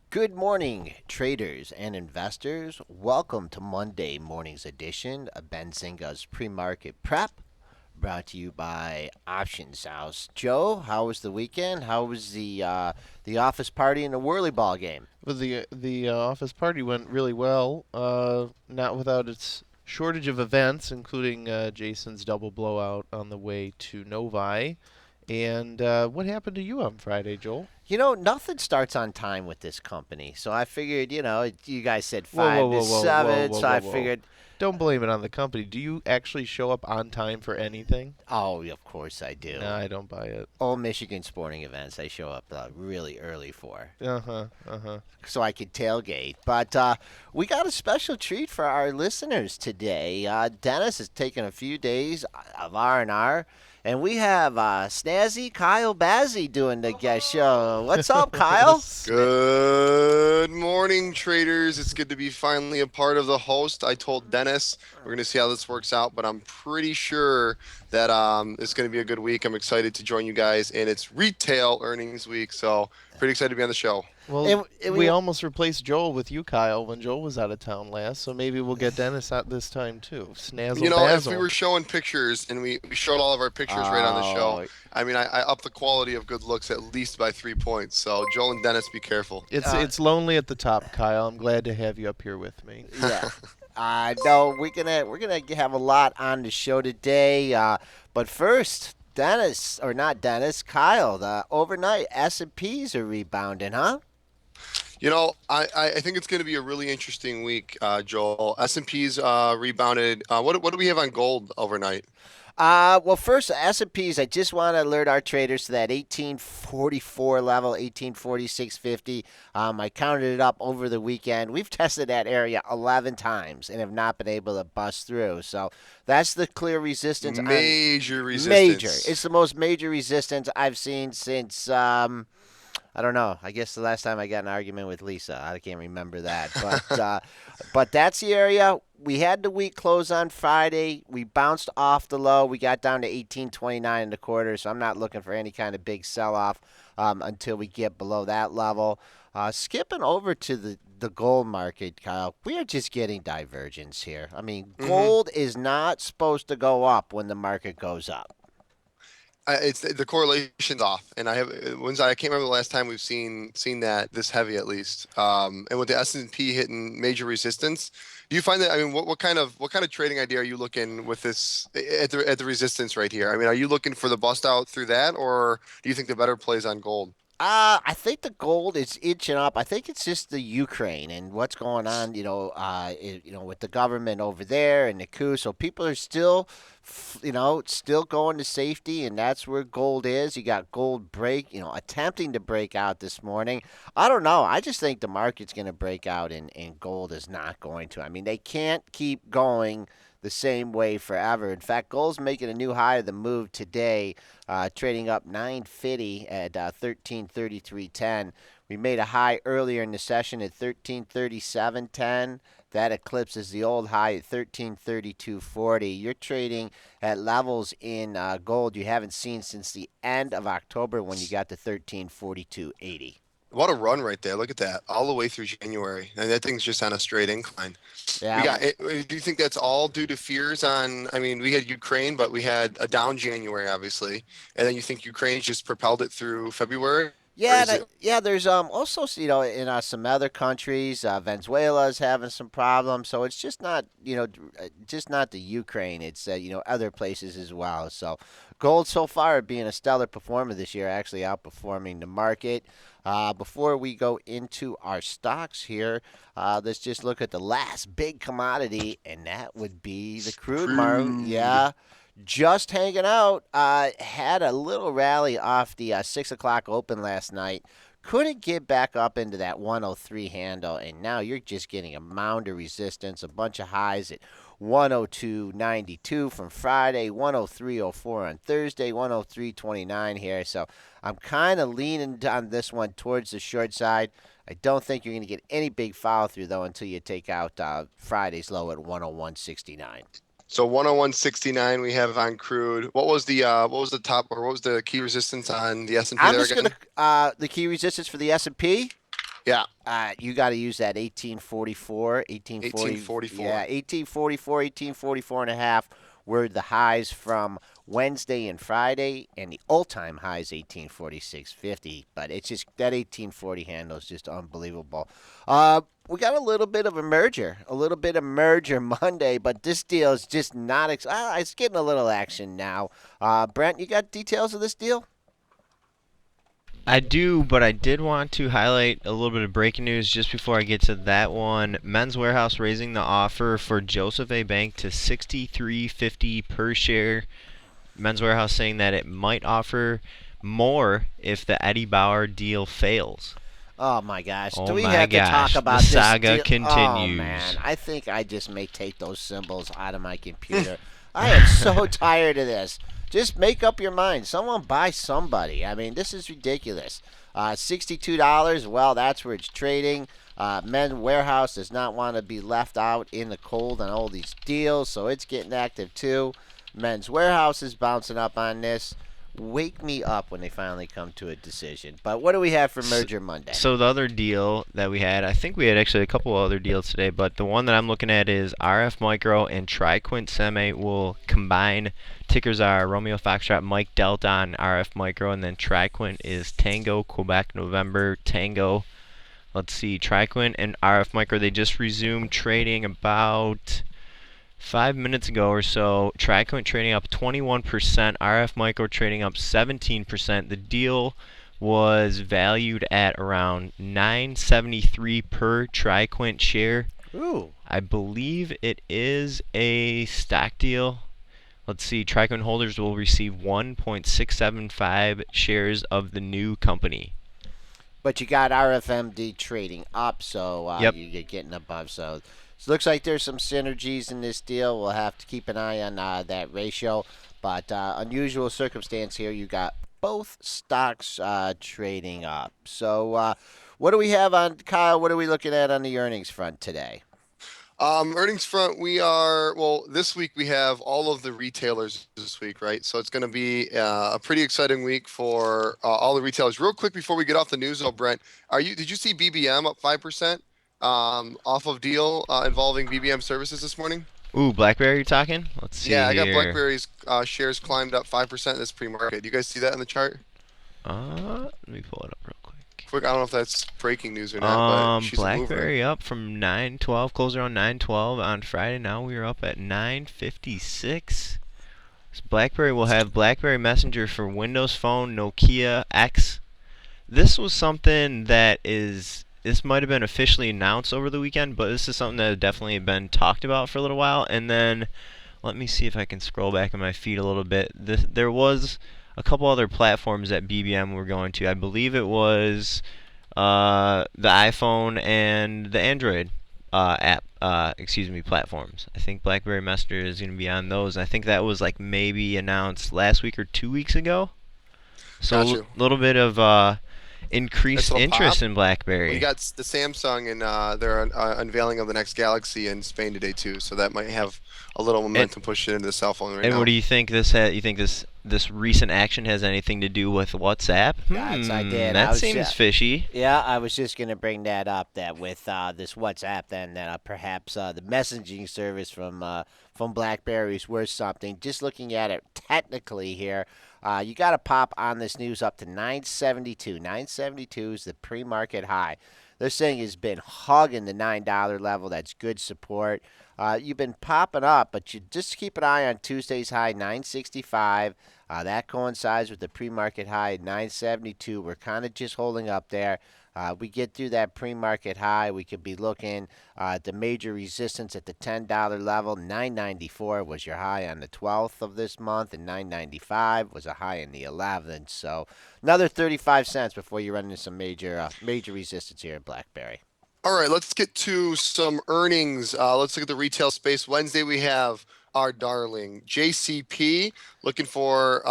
Good morning, traders and investors. Welcome to Monday morning's edition of Benzinga's pre-market prep, brought to you by Options House. Joe, how was the weekend? How was the office party and the whirly ball game? Well, the office party went really well, not without its shortage of events, including Jason's double blowout on the way to Novi. And what happened to you on Friday, Joel? Nothing starts on time with this company, so I figured, you guys said Whoa, whoa, five to whoa, whoa, whoa, seven, whoa, so whoa, I whoa! figured, Don't blame it on the company. Do you actually show up on time for anything? oh, of course I No, do. I don't buy it. All Michigan sporting events I show up really early for, Uh huh. Uh huh. so I could tailgate. But we got a special treat for our listeners today. Dennis is taking a few days of R&R, and we have Snazzy Kyle Bazzi doing the guest show. What's up, Kyle? Good morning, traders. It's good to be finally a part of the host. I told Dennis we're going to see how this works out, but I'm pretty sure that it's going to be a good week. I'm excited to join you guys, and it's retail earnings week, so pretty excited to be on the show. Well, And we we almost replaced Joel with you, Kyle, when Joel was out of town last, so maybe we'll get Dennis out this time too. You Snazzle know, if we dazzle. were showing pictures and we showed all of our pictures right on the show, oh I up the quality of good looks at least by 3 points. So Joel and Dennis, be careful. It's uh, it's lonely at the top, Kyle. I'm glad to have you up here with me. yeah. No, we're gonna have a lot on the show today. But first, Dennis or not Dennis, Kyle. The overnight S&Ps are rebounding, huh? I think it's going to be a really interesting week, Joel. S&P's rebounded. What do we have on gold overnight? Well, first, S&Ps, I just want to alert our traders to that 1844 level, 1846.50. I counted it up over the weekend. We've tested that area 11 times and have not been able to bust through. So that's the clear resistance on Major major. It's resistance. the most major resistance I've seen since I don't know. I guess the last time I got an argument with Lisa, I can't remember that. But that's the area. We had the week close on Friday. We bounced off the low. We got down to 1829 in the quarter. So I'm not looking for any kind of big sell off until we get below that level. Skipping over to the gold market, Kyle, we are just getting divergence here. I mean, hmm gold is not supposed to go up when the market goes up. It's the correlation's off, and I can't remember the last time we've seen that this heavy at least. And with the S&P hitting major resistance, do you find that? I mean, what kind of trading idea are you looking with this at the resistance right here? I mean, are you looking for the bust out through that, or do you think the better plays on gold? I think the gold is inching up. I think it's just the Ukraine and what's going on, with the government over there and the coup. So people are still, still going to safety, and that's where gold is. You got gold attempting to break out this morning. I don't know. I just think the market's going to break out, and gold is not going to. I mean, they can't keep going the same way forever. In fact, gold's making a new high of the move today, trading up 950 at 1333.10. We made a high earlier in the session at 1337.10. That eclipses the old high at 1332.40. You're trading at levels in gold you haven't seen since the end of October when you got to 1342.80. What a run right there! Look at that, all the way through January, and that thing's just on a straight incline. We Yeah, got. Do you think that's all due to fears on? I mean, we had Ukraine, but we had a down January, obviously, and then you think Ukraine just propelled it through February, or Yeah, is it? yeah. There's also in some other countries, Venezuela's having some problems. So it's just not just not the Ukraine. It's other places as well. So gold so far being a stellar performer this year, actually outperforming the market. Before we go into our stocks here, let's just look at the last big commodity, and that would be the crude market. Crude. Yeah, just hanging out. Had a little rally off the 6 o'clock open last night. Couldn't get back up into that 103 handle, and now you're just getting a mound of resistance, a bunch of highs at 102.92 from Friday, 103.04 on Thursday, 103.29 here. So I'm kind of leaning on this one towards the short side. I don't think you're going to get any big follow through though until you take out Friday's low at 101.69. So 101.69 we have on crude. What was the top or what was the key resistance on the S&P I'm there just gonna again? the key resistance for the S&P. Yeah, You got to use that 1844, 1840, 1844. yeah, 1844, 1844 and a half were the highs from Wednesday and Friday, and the all-time high is 1846.50. But it's just that 1840 handle is just unbelievable. We got a little bit of merger Monday, but this deal is just not. It's getting a little action now. Brent, you got details of this deal? I do, but I did want to highlight a little bit of breaking news just before I get to that one. Men's Warehouse raising the offer for Joseph A. Bank to 63.50 per share. Men's Warehouse saying that it might offer more if the Eddie Bauer deal fails. Oh my gosh. Do Oh we my have to talk gosh, the about this saga deal? Oh man, continues. I think I just may take those symbols out of my computer. I am so tired of this. Just make up your mind. Someone buy somebody. I mean, this is ridiculous. $62. Well, that's where it's trading. Men Warehouse does not want to be left out in the cold on all these deals, so it's getting active too. Men's Warehouse is bouncing up on this. Wake me up when they finally come to a decision. But what do we have for Merger Monday? So the other deal that we had, I think we had actually a couple other deals today, but the one that I'm looking at is RF Micro and TriQuint Semi will combine. Tickers are Romeo Foxtrot, Mike Delta on RF Micro, and then TriQuint is Tango Quebec November Tango. Let's see, TriQuint and RF Micro, they just resumed trading about 5 minutes ago or so. TriQuint trading up 21%, RF Micro trading up 17%. The deal was valued at around 973 per TriQuint share. Ooh. I believe it is a stock deal. Let's see, TriQuint holders will receive 1.675 shares of the new company. But you got RFMD trading up, so Yep. you're getting above. So it looks like there's some synergies in this deal. We'll have to keep an eye on that ratio. But unusual circumstance here. You got both stocks trading up. So what do we have on Kyle? What are we looking at on the earnings front today? Earnings front, we are, well, this week we have all of the retailers this week, right? So it's going to be a pretty exciting week for all the retailers. Real quick before we get off the news, though, Brent, did you see BBM up 5% off of deal involving BBM services this morning? Ooh, BlackBerry you're talking? Let's see Yeah, I got here. BlackBerry's shares climbed up 5% this pre-market. Do you guys see that in the chart? Let me pull it up real quick. Quick, I don't know if that's breaking news or not, but she's a mover. BlackBerry up from 912, closed around 912 on Friday. Now we are up at 956. So BlackBerry will have BlackBerry Messenger for Windows Phone, Nokia X. This was something this might have been officially announced over the weekend, but this is something that had definitely been talked about for a little while. And then let me see if I can scroll back in my feed a little bit. There was a couple other platforms that BBM were going to. I believe it was the iPhone and the Android platforms. I think BlackBerry Messenger is going to be on those. I think that was like maybe announced last week or 2 weeks ago. So Got you. a little bit of increased Nice little interest pop. in BlackBerry. We got the Samsung and their unveiling of the next Galaxy in Spain today too, so that might have a little momentum pushing into the cell phone right And now. what do you think you think this recent action has anything to do with WhatsApp? Yes, I did. That I was seems fishy. Yeah, I was just going to bring that up. That with this WhatsApp, then that perhaps the messaging service from BlackBerry is worth something. Just looking at it technically here, you got to pop on this news up to 972. 972 is the pre-market high. This thing has been hugging the $9 level. That's good support. You've been popping up, but you just keep an eye on Tuesday's high, 965. That coincides with the pre-market high at 972. We're kind of just holding up there. We get through that pre-market high, we could be looking at the major resistance at the $10 level. 994 was your high on the 12th of this month, and 995 was a high in the 11th. So another 35 cents before you run into some major resistance here at BlackBerry. All right, let's get to some earnings. Let's look at the retail space. Wednesday, we have our darling JCP looking for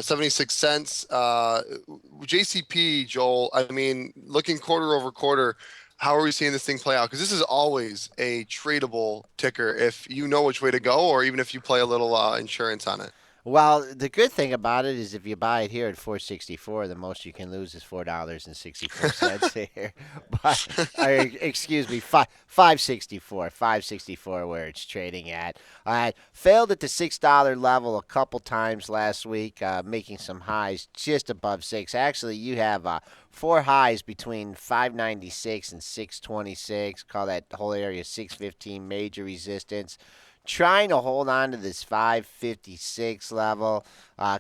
76 cents. JCP, Joel, I mean, looking quarter over quarter, how are we seeing this thing play out? Because this is always a tradable ticker if you know which way to go, or even if you play a little insurance on it. Well, the good thing about it is if you buy it here at 464, the most you can lose is $4.64 here. But excuse me, 564 where it's trading at. Failed at the $6 level a couple times last week, making some highs just above six. Actually, you have four highs between 596 and 626. Call that whole area 615 major resistance, trying to hold on to this 556 level.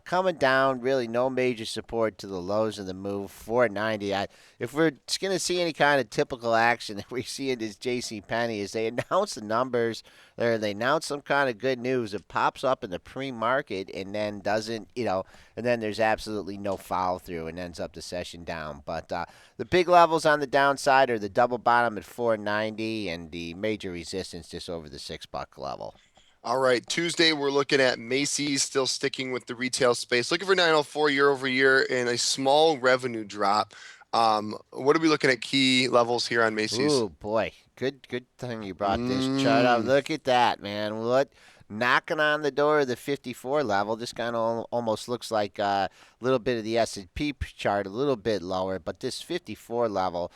Coming down, really no major support to the lows of the move. 490. If we're going to see any kind of typical action that we see in this JC Penney, is they announce the numbers or they announce some kind of good news. It pops up in the pre-market and then doesn't, and then there's absolutely no follow through and ends up the session down. But the big levels on the downside are the double bottom at 490 and the major resistance just over the $6 level. All right, Tuesday we're looking at Macy's, still sticking with the retail space, looking for 904 year over year and a small revenue drop. What are we looking at key levels here on Macy's? Ooh, boy. Good thing you brought this chart up. Mm. Look at that, man. What knocking on the door of the 54 level. This kind of almost looks like a little bit of the S&P chart, a little bit lower, but this 54 level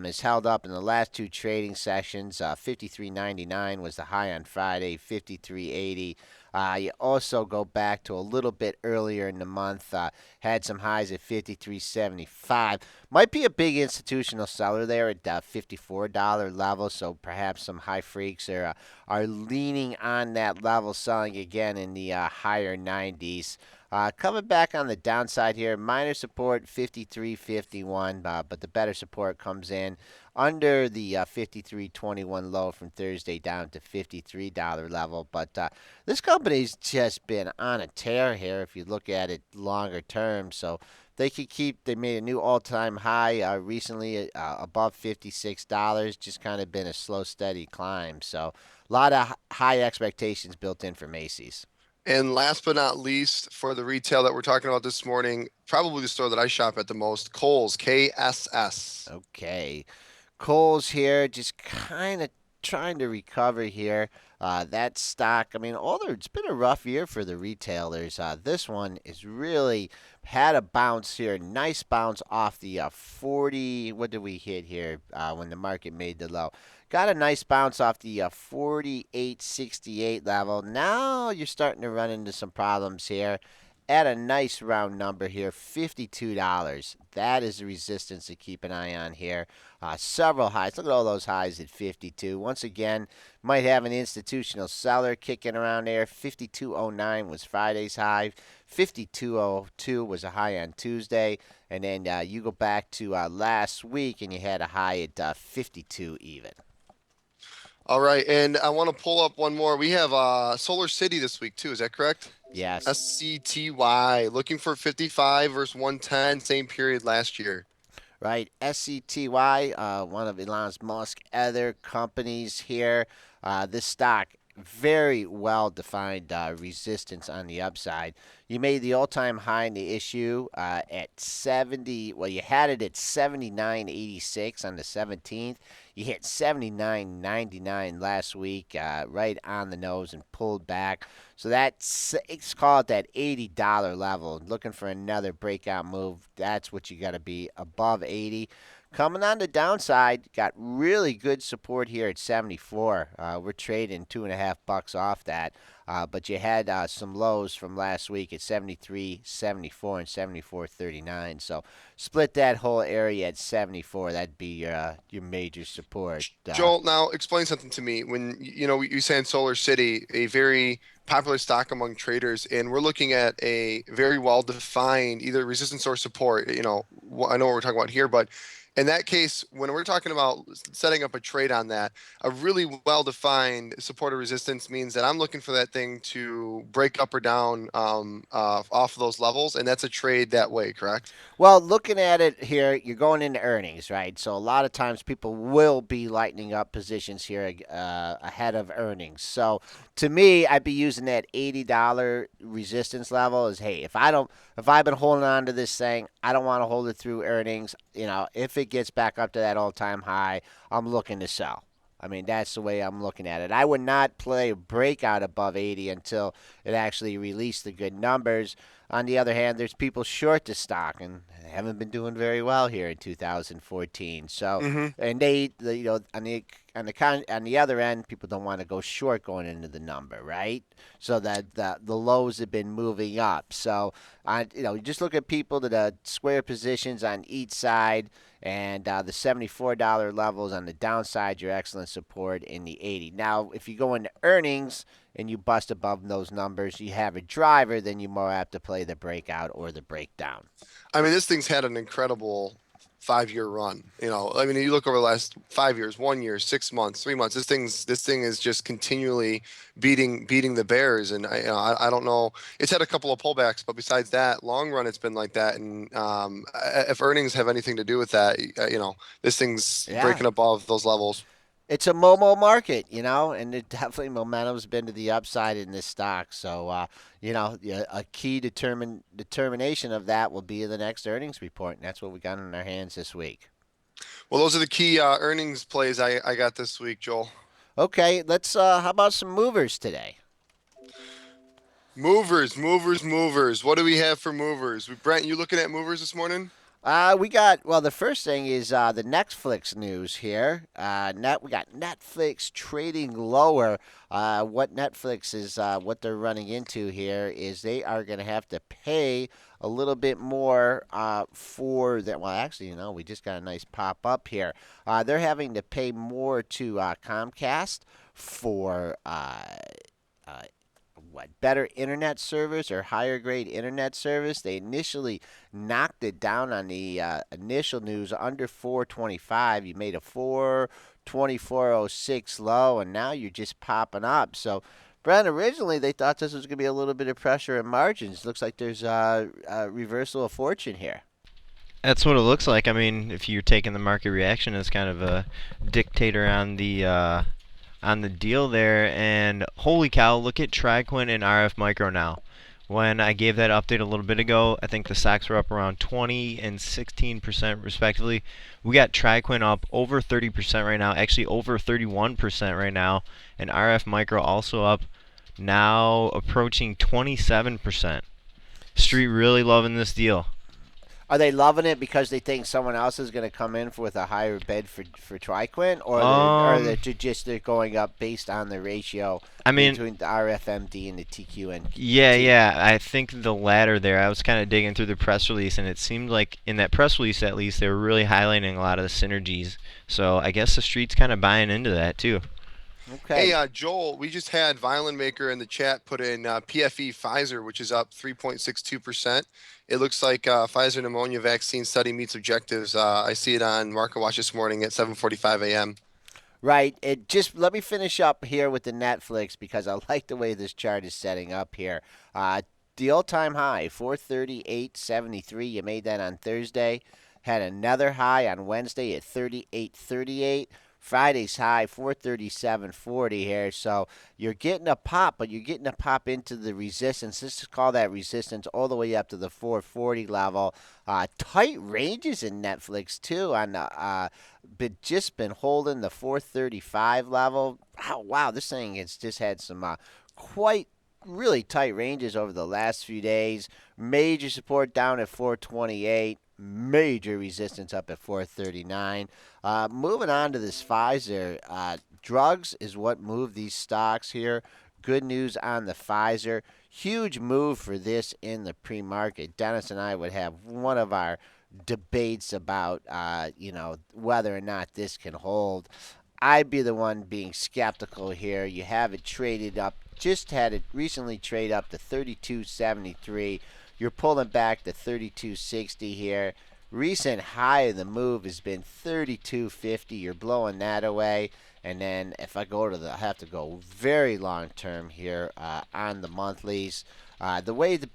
is held up in the last two trading sessions. 53.99 was the high on Friday, 53.80. You also go back to a little bit earlier in the month, had some highs at 53.75. Might be a big institutional seller there at the $54 level, so perhaps some high freaks are leaning on that level, selling again in the higher 90s. Coming back on the downside here, minor support 53.51, but the better support comes in under the 53.21 low from Thursday down to $53 level. But this company's just been on a tear here if you look at it longer term. So they could keep. They made a new all-time high recently, above $56. Just kind of been a slow, steady climb. So a lot of high expectations built in for Macy's. And last but not least, for the retail that we're talking about this morning, probably the store that I shop at the most, Kohl's, KSS. Okay. Coles here, just kind of trying to recover here. That stock, I mean, it's been a rough year for the retailers. This one is really had a bounce here, nice bounce off the 40. What did we hit here when the market made the low? Got a nice bounce off the 48.68 level. Now you're starting to run into some problems here. At a nice round number here, $52. That is the resistance to keep an eye on here. Several highs. Look at all those highs at 52. Once again, might have an institutional seller kicking around there. 52.09 was Friday's high. 52.02 was a high on Tuesday. And then you go back to last week and you had a high at 52 even. All right, and I want to pull up one more. We have Solar City this week too. Is that correct? Yes. SCTY, looking for 55 versus 110, same period last year. Right, SCTY, one of Elon Musk's other companies here. This stock, very well defined resistance on the upside. You made the all-time high in the issue at 70. Well, you had it at 79.86 on the 17th. You hit 79.99 last week, right on the nose, and pulled back. So it's called that $80 level. Looking for another breakout move. That's what you got to be above 80. Coming on the downside, got really good support here at 74. We're trading $2.50 off that. But you had some lows from last week at 73, 74, and 74.39. So split that whole area at 74. That'd be your major support. Joel, now explain something to me. When you saying Solar City, a very popular stock among traders, and we're looking at a very well-defined either resistance or support. I know what we're talking about here, but in that case, when we're talking about setting up a trade on that, a really well-defined support or resistance means that I'm looking for that thing to break up or down off of those levels, and that's a trade that way, correct? Well, looking at it here, you're going into earnings, right? So a lot of times people will be lightening up positions here ahead of earnings. So to me, I'd be using that $80 resistance level as, hey, if I've been holding on to this thing, I don't want to hold it through earnings. If it gets back up to that all-time high, I'm looking to sell. I mean, that's the way I'm looking at it. I would not play a breakout above 80 until it actually released the good numbers. On the other hand, there's people short the stock and haven't been doing very well here in 2014. So, Hmm. and on the other end, people don't want to go short going into the number, right? So that the lows have been moving up. So, you just look at people that are square positions on each side, and the $74 levels on the downside, your excellent support in the 80. Now, if you go into earnings and you bust above those numbers, you have a driver, then you more have to play the breakout or the breakdown. I mean, this thing's had an incredible 5-year run. I mean, you look over the last 5 years, 1 year, 6 months, 3 months. This thing is just continually beating the Bears, and I don't know. It's had a couple of pullbacks, but besides that, long run, it's been like that. And if earnings have anything to do with that, this thing's Yeah. breaking above those levels. It's a Momo market, and it definitely momentum's been to the upside in this stock. So, yeah, a key determination of that will be in the next earnings report, and that's what we got in our hands this week. Well, those are the key earnings plays I got this week, Joel. Okay, let's. How about some movers today? Movers, movers, movers. What do we have for movers? Brent, you looking at movers this morning? The first thing is the Netflix news here. We got Netflix trading lower. What Netflix is, what they're running into here is they are going to have to pay a little bit more for that. Well, actually, we just got a nice pop up here. They're having to pay more to Comcast for better internet service or higher grade internet service. They initially knocked it down on the initial news under 425. You made a 424.06 low, and now you're just popping up. So, Brent, originally they thought this was going to be a little bit of pressure in margins. Looks like there's a reversal of fortune here. That's what it looks like. I mean, if you're taking the market reaction as kind of a dictator on the deal there, and holy cow, look at TriQuint and RF Micro now. When I gave that update a little bit ago, I think the stocks were up around 20 and 16% respectively. We got TriQuint up over 30% right now, actually over 31% right now, and RF Micro also up now approaching 27%. Street really loving this deal. Are they loving it because they think someone else is going to come in with a higher bid for TriQuint, or they're going up based on the ratio between the RFMD and the TQN? Yeah, I think the latter there. I was kind of digging through the press release, and it seemed like in that press release, at least, they were really highlighting a lot of the synergies. So I guess the street's kind of buying into that too. Okay. Hey, Joel, we just had Violin Maker in the chat put in PFE Pfizer, which is up 3.62%. It looks like Pfizer pneumonia vaccine study meets objectives. I see it on Market Watch this morning at 7:45 a.m. Right. Let me finish up here with the Netflix because I like the way this chart is setting up here. The all-time high, 438.73. You made that on Thursday. Had another high on Wednesday at 38.38. Friday's high, 437.40 here. So you're getting a pop, but you're getting a pop into the resistance. Let's just call that resistance all the way up to the 440 level. Tight ranges in Netflix too. But just been holding the 435 level. Wow, this thing has just had some quite really tight ranges over the last few days. Major support down at 428. Major resistance up at 439. Moving on to this Pfizer. Drugs is what moved these stocks here. Good news on the Pfizer. Huge move for this in the pre-market. Dennis and I would have one of our debates about, whether or not this can hold. I'd be the one being skeptical here. You have it traded up. Just had it recently trade up to 32.73. You're pulling back to 32.60 here. Recent high of the move has been 32.50. You're blowing that away. And then if I have to go very long term here on the monthlies. Probably the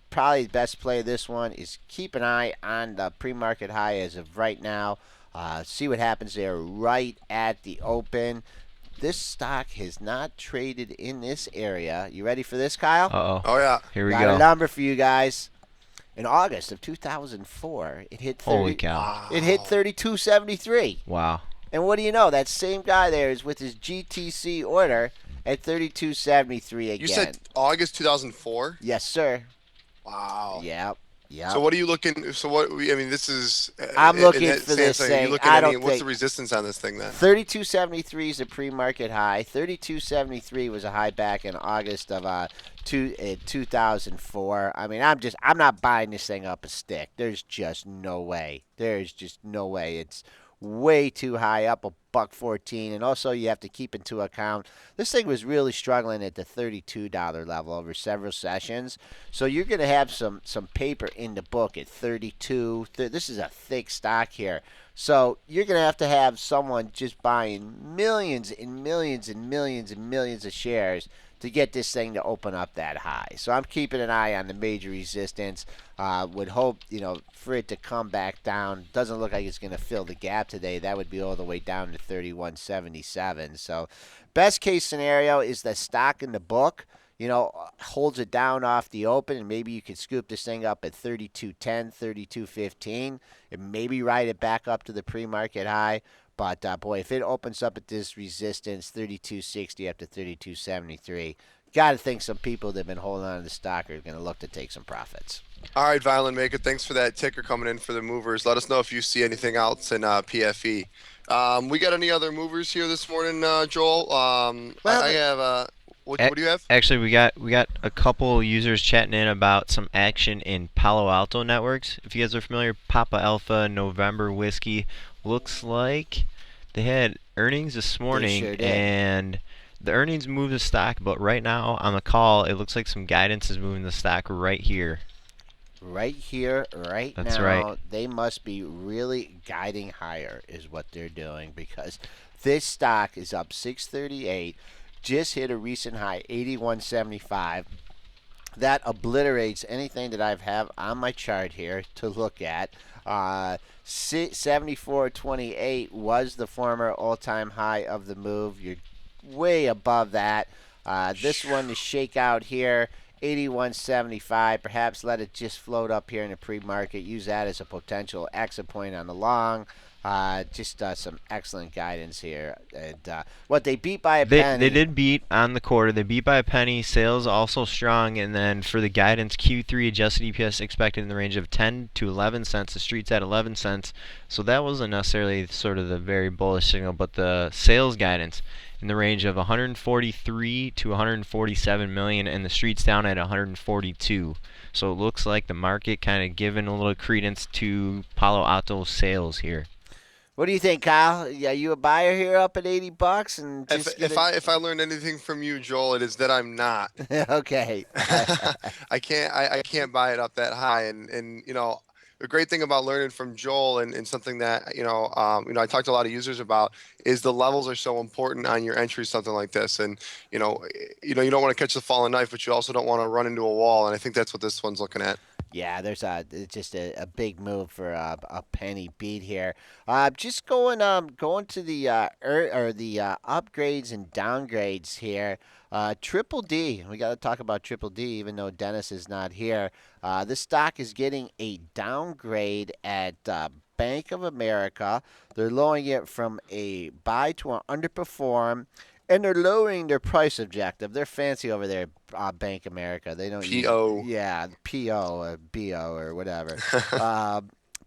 best play of this one is keep an eye on the pre-market high as of right now. See what happens there right at the open. This stock has not traded in this area. You ready for this, Kyle? Uh-oh. Oh, yeah. Here we Got go. a number for you guys. In August of 2004, it hit 30, Holy cow. It hit 32.73. Wow. And what do you know? That same guy there is with his GTC order at 32.73 You again. said August 2004. Yes, sir. Wow. Yep. So Yep. what are you looking? So what? I mean, this is I'm in looking that for stance. this Are you thing. looking I at any? don't What's think the resistance on this thing then? 32.73 is a pre-market high. 32.73 was a high back in August of 2004. I mean, I'm not buying this thing up a stick. There's just no way. There's just no way. It's way too high up, a buck 14, and also you have to keep into account this thing was really struggling at the $32 level over several sessions. So you're going to have some paper in the book at 32. This is a thick stock here. So you're going to have someone just buying millions and millions and millions and millions of shares to get this thing to open up that high. So I'm keeping an eye on the major resistance. Would hope, for it to come back down. Doesn't look like it's going to fill the gap today. That would be all the way down to 31.77. So best case scenario is the stock in the book, holds it down off the open, and maybe you could scoop this thing up at 32.10, 32.15, and maybe ride it back up to the pre-market high. But boy, if it opens up at this resistance, 32.60 up to 32.73, got to think some people that have been holding on to the stock are going to look to take some profits. All right, Violent Maker. Thanks for that ticker coming in for the movers. Let us know if you see anything else in PFE. We got any other movers here this morning, Joel? Well, I have. What do you have? Actually, we got a couple users chatting in about some action in Palo Alto networks. If you guys are familiar, Papa Alpha November Whiskey looks like they had earnings this morning, sure did. and the earnings moved the stock. But right now on the call, it looks like some guidance is moving the stock right here. Right here, right That's now, right. they must be really guiding higher is what they're doing, because this stock is up 638, just hit a recent high 81.75. That obliterates anything that I've have on my chart here to look at. 74.28 was the former all-time high of the move. You're way above that. This one to shake out here, 81.75. Perhaps let it just float up here in the pre-market. Use that as a potential exit point on the long. Just some excellent guidance here. And what they beat by a penny. They did beat on the quarter. They beat by a penny. Sales also strong, and then for the guidance, Q3 adjusted EPS expected in the range of 10 to 11 cents. The street's at 11 cents, so that wasn't necessarily sort of the very bullish signal, but the sales guidance in the range of 143 to 147 million, and the street's down at 142. So it looks like the market kind of giving a little credence to Palo Alto sales here. What do you think, Kyle? Yeah, you a buyer here up at $80 and just If I learned anything from you, Joel, it is that I'm not. Okay. I can't buy it up that high, and the great thing about learning from Joel and something that I talked to a lot of users about is the levels are so important on your entry, something like this, and you don't want to catch the falling knife, but you also don't want to run into a wall, and I think that's what this one's looking at. Yeah, there's just a big move for a penny beat here. Just going to the the upgrades and downgrades here. Triple D. We got to talk about Triple D, even though Dennis is not here. This stock is getting a downgrade at Bank of America. They're lowering it from a buy to an underperform. And they're lowering their price objective. They're fancy over there, Bank America. They don't PO. PO or BO or whatever.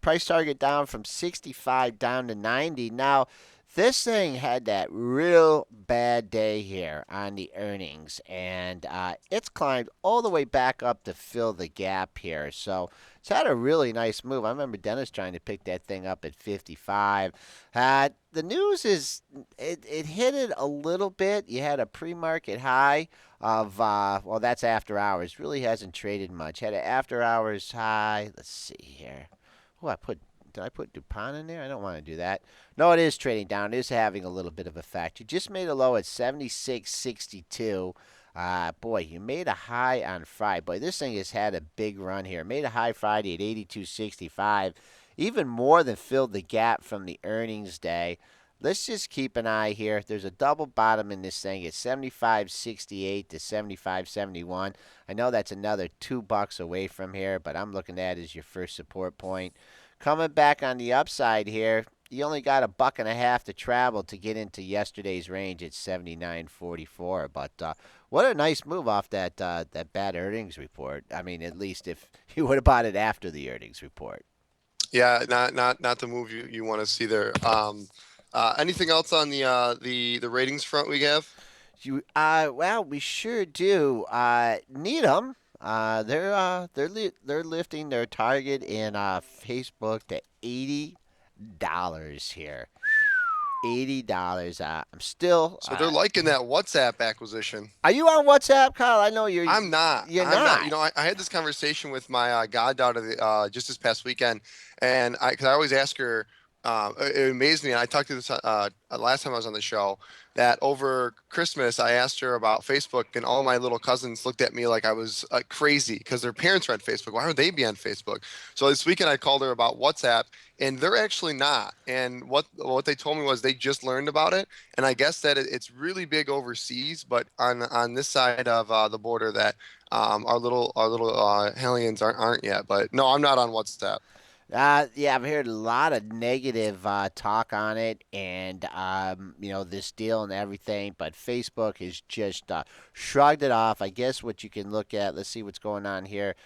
Price target down from 65 down to 90. Now, this thing had that real bad day here on the earnings, and it's climbed all the way back up to fill the gap here. So it's had a really nice move. I remember Dennis trying to pick that thing up at 55. The news is it hit it a little bit. You had a pre-market high of, that's after hours. Really hasn't traded much. Had an after hours high. Let's see here. Oh, did I put DuPont in there? I don't want to do that. No, it is trading down. It is having a little bit of effect. You just made a low at 76.62. Boy, you made a high on Friday. Boy, this thing has had a big run here. Made a high Friday at 82.65. Even more than filled the gap from the earnings day. Let's just keep an eye here. There's a double bottom in this thing. It's 75.68 to 75.71. I know that's another $2 away from here, but I'm looking at it as your first support point. Coming back on the upside here, you only got a buck and a half to travel to get into yesterday's range at 79.44. But what a nice move off that bad earnings report. I mean, at least if you would have bought it after the earnings report. Yeah, not the move you want to see there. Anything else on the ratings front we have? Well, we sure do. Needham. They're lifting their target in Facebook to $80 here. $80. I'm still. So they're liking that WhatsApp acquisition. Are you on WhatsApp, Kyle? I know you're. I'm not. You're I'm not. not. I had this conversation with my goddaughter just this past weekend, and because I always ask her, it amazed me. And I talked to this last time I was on the show that over Christmas I asked her about Facebook, and all my little cousins looked at me like I was crazy because their parents are on Facebook. Why would they be on Facebook? So this weekend I called her about WhatsApp, and they're actually not. And what they told me was they just learned about it, and I guess that it's really big overseas, but on this side of the border that our little hellions aren't yet. But no, I'm not on WhatsApp. Yeah, I've heard a lot of negative talk on it, and this deal and everything. But Facebook has just shrugged it off. I guess what you can look at. Let's see what's going on here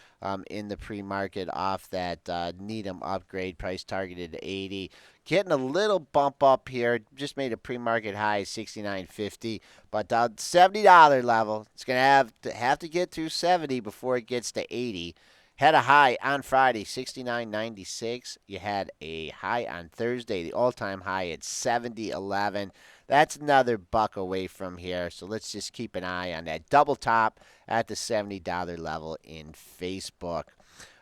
in the pre-market off that Needham upgrade price targeted at 80. Getting a little bump up here. Just made a pre-market high 69.50, but $70 level. It's gonna have to get through 70 before it gets to 80. Had a high on Friday, 69.96. You had a high on Thursday, the all-time high at 70.11. That's another buck away from here. So let's just keep an eye on that double top at the $70 level in Facebook.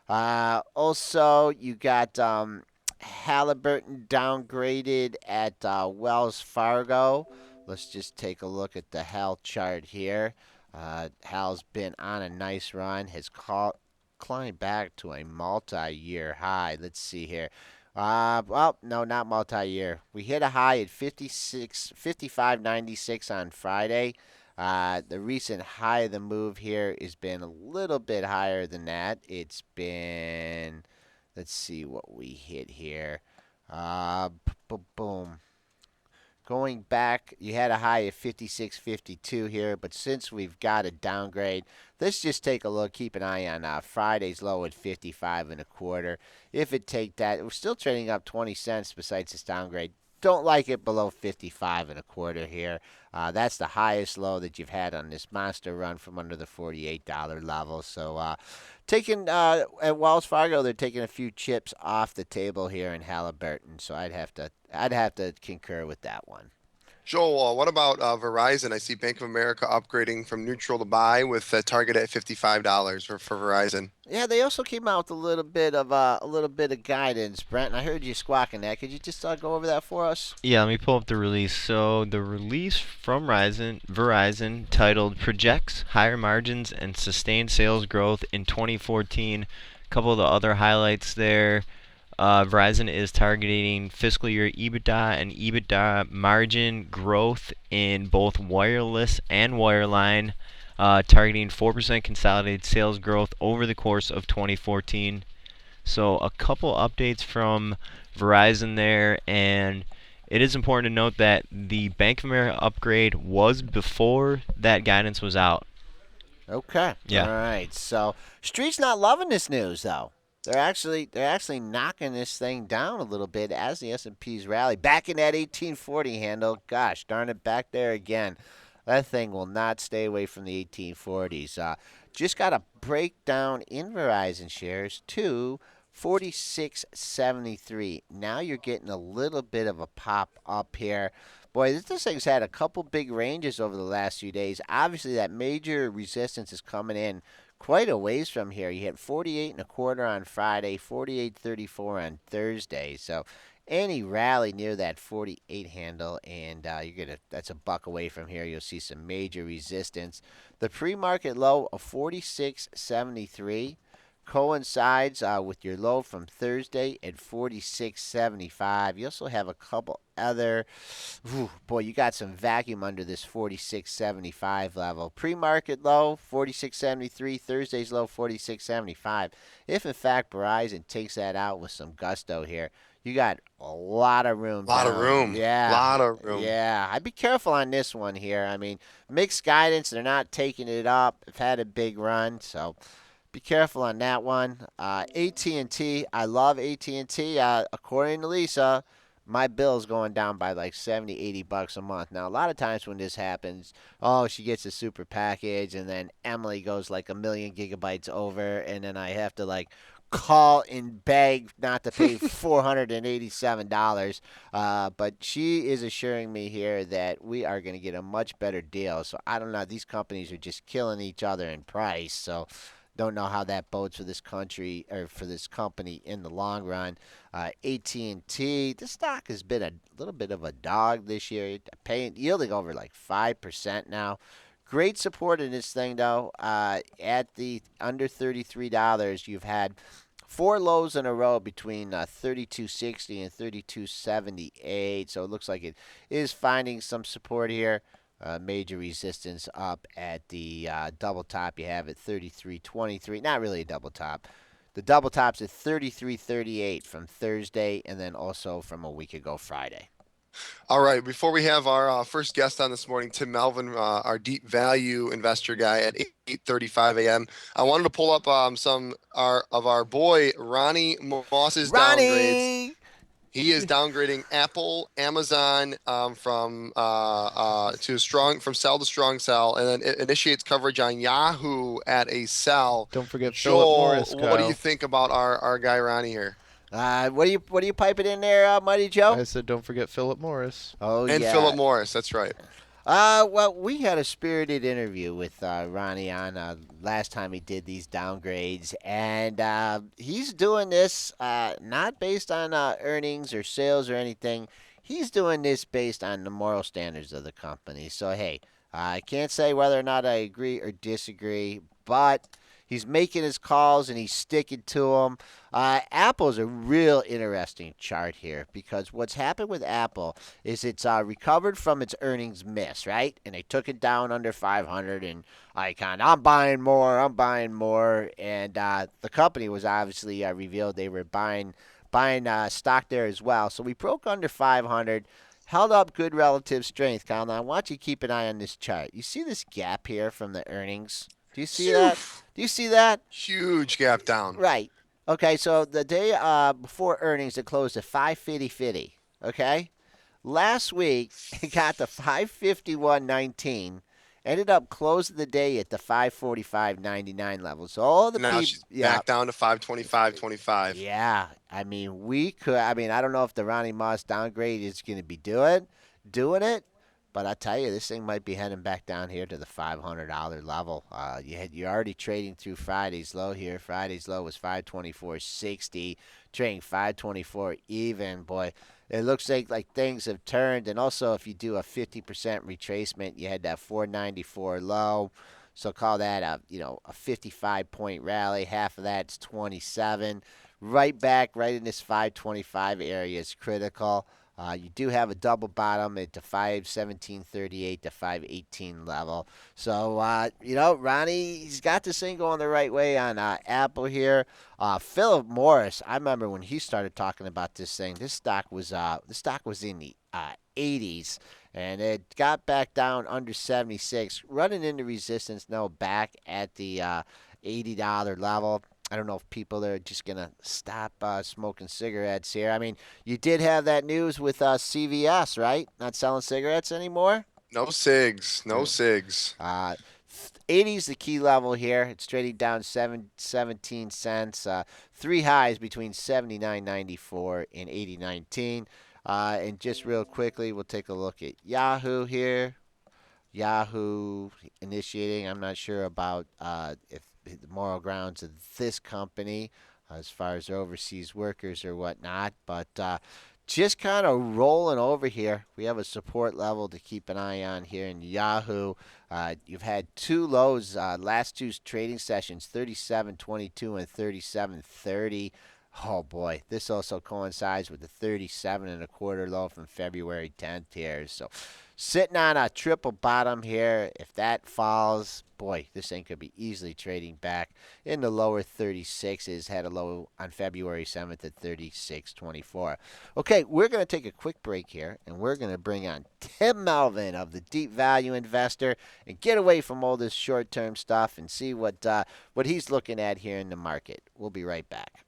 Also, you got Halliburton downgraded at Wells Fargo. Let's just take a look at the Hal chart here. Hal's been on a nice run, has climbed back to a multi-year high. Let's see here. Well, no, not multi-year. We hit a high at 55.96 on Friday. The recent high of the move here has been a little bit higher than that. It's been, let's see what we hit here. Boom. Going back, you had a high of 56.52 here, but since we've got a downgrade, let's just take a look. Keep an eye on Friday's low at 55 and a quarter. If it take that, we're still trading up 20 cents besides this downgrade. Don't like it below 55 and a quarter here. That's the highest low that you've had on this monster run from under the $48 level. So taking at Wells Fargo, they're taking a few chips off the table here in Halliburton. So I'd have to concur with that one. Joel, what about Verizon? I see Bank of America upgrading from neutral to buy with a target at $55 for Verizon. Yeah, they also came out with a little bit of guidance, Brent. And I heard you squawking that. Could you just go over that for us? Yeah, let me pull up the release. So the release from Verizon titled "Projects Higher Margins and Sustained Sales Growth in 2014." A couple of the other highlights there. Verizon is targeting fiscal year EBITDA and EBITDA margin growth in both wireless and wireline, targeting 4% consolidated sales growth over the course of 2014. So a couple updates from Verizon there, and it is important to note that the Bank of America upgrade was before that guidance was out. Okay. Yeah. All right. So Street's not loving this news though. They're actually knocking this thing down a little bit as the S&P's rally back in that 1840 handle. Gosh darn it, back there again. That thing will not stay away from the 1840s. Just got a breakdown in Verizon shares to 46.73. Now you're getting a little bit of a pop up here. Boy, this thing's had a couple big ranges over the last few days. Obviously, that major resistance is coming in quite a ways from here. You hit 48 and a quarter on Friday, 48.34 on Thursday. So any rally near that 48 handle, and that's a buck away from here. You'll see some major resistance. The pre-market low of 46.73 coincides with your low from Thursday at 46.75. You also have a couple other, boy, you got some vacuum under this 46.75 level. Pre-market low 46.73, Thursday's low 46.75. If in fact Verizon takes that out with some gusto here, you got a lot of room Lot of down. room. Yeah. Lot of room. Yeah. I'd be careful on this one here. I mean, mixed guidance. They're not taking it up. They've had a big run, so be careful on that one. AT&T, I love AT&T. According to Lisa, my bill's going down by like 70, $80 a month. Now, a lot of times when this happens, oh, she gets a super package, and then Emily goes like a million gigabytes over, and then I have to like call and beg not to pay $487. But she is assuring me here that we are going to get a much better deal. So I don't know. These companies are just killing each other in price. So don't know how that bodes for this country or for this company in the long run. AT&T, the stock has been a little bit of a dog this year, paying yielding over like 5% now. Great support in this thing though. At the under $33, you've had four lows in a row between 32.60 and 32.78. So it looks like it is finding some support here. Major resistance up at the double top. You have it 33.23. Not really a double top. The double top's at 33.38 from Thursday, and then also from a week ago Friday. All right. Before we have our first guest on this morning, Tim Melvin, our deep value investor guy at 8:35 a.m. I wanted to pull up some of our boy Ronnie Moss's downgrades. Ronnie! He is downgrading Apple, Amazon to strong from sell to strong sell, and then it initiates coverage on Yahoo at a sell. Don't forget Philip Joel, Morris, what do you Kyle. think about our guy Ronnie here? What are you piping in there, Mighty Joe? I said don't forget Philip Morris. Oh And yeah. Philip Morris, that's right. Well, we had a spirited interview with Ronnie on last time he did these downgrades, and he's doing this not based on earnings or sales or anything. He's doing this based on the moral standards of the company. So, hey, I can't say whether or not I agree or disagree, but he's making his calls and he's sticking to them. Apple's a real interesting chart here because what's happened with Apple is it's recovered from its earnings miss, right? And they took it down under 500 and I'm buying more. And the company was obviously revealed they were buying stock there as well. So we broke under 500, held up good relative strength, Kyle. Now I want you to keep an eye on this chart. You see this gap here from the earnings? Do you see that? Do you see that? Huge gap down. Right. Okay, so the day before earnings, it closed at 550.50. Okay? Last week, it got to 551.19. Ended up closing the day at the 545.99 level. So all the Now people, she's back down to 525.25. yeah. I mean, we could. I mean, I don't know if the Ronnie Moss downgrade is going to be doing it, but I tell you, this thing might be heading back down here to the $500 level. You're already trading through Friday's low here. Friday's low was 524.60, trading 524 even. Boy, it looks like things have turned. And also, if you do a 50% retracement, you had that 494 low. So call that a 55-point rally. Half of that's 27. Right back, right in this 525 area is critical. You do have a double bottom at the 517.38 to 518 level. So, Ronnie, he's got this thing going the right way on Apple here. Philip Morris, I remember when he started talking about this thing, this stock was in the 80s, and it got back down under 76, running into resistance now back at the $80 level. I don't know if people are just going to stop smoking cigarettes here. I mean, you did have that news with CVS, right? Not selling cigarettes anymore? No cigs. No cigs. 80 is the key level here. It's trading down 17 cents. Three highs between 79.94 and 80.19. And just real quickly, we'll take a look at Yahoo here. Yahoo initiating. I'm not sure about if the moral grounds of this company as far as their overseas workers or whatnot, but just kind of rolling over here. We have a support level to keep an eye on here in Yahoo. You've had two lows, last two trading sessions, 37.22 and 37.30. Oh boy, this also coincides with the 37 and a quarter low from February 10th here. So sitting on a triple bottom here. If that falls, boy, this thing could be easily trading back in the lower 36s. Had a low on February 7th at 36.24. Okay, we're going to take a quick break here, and we're going to bring on Tim Melvin of the Deep Value Investor and get away from all this short-term stuff and see what he's looking at here in the market. We'll be right back.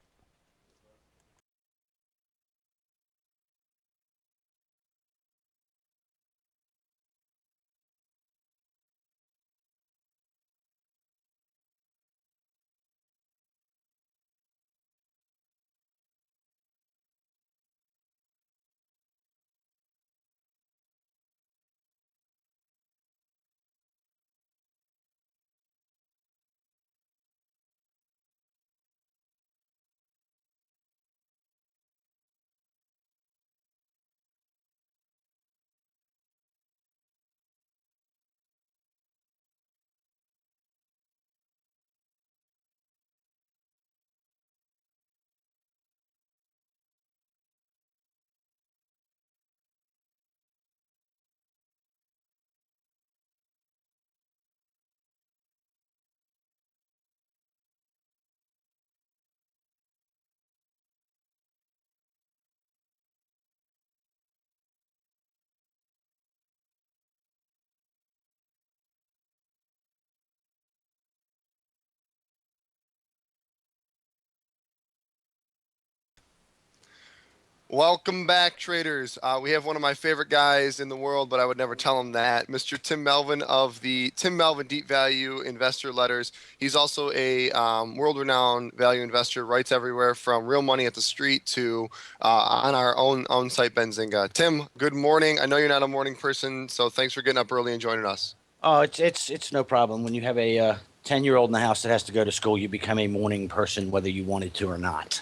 Welcome back, traders. We have one of my favorite guys in the world, but I would never tell him that. Mr. Tim Melvin of the Tim Melvin Deep Value Investor Letters. He's also a world-renowned value investor. Writes everywhere from real money at the street to on our own site, Benzinga. Tim, good morning. I know you're not a morning person, so thanks for getting up early and joining us. Oh, it's no problem. When you have a 10-year-old in the house that has to go to school, you become a morning person whether you wanted to or not.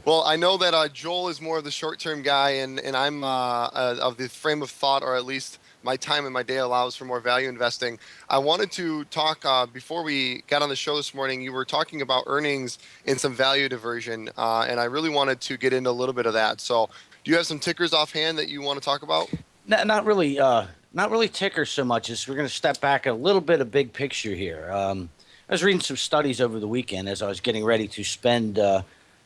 Well, I know that Joel is more of the short-term guy, and I'm of the frame of thought, or at least my time and my day allows for more value investing. I wanted to talk before we got on the show this morning. You were talking about earnings and some value diversion, and I really wanted to get into a little bit of that. So, do you have some tickers offhand that you want to talk about? Not really. Not really tickers so much as we're going to step back a little bit of big picture here. I was reading some studies over the weekend as I was getting ready to spend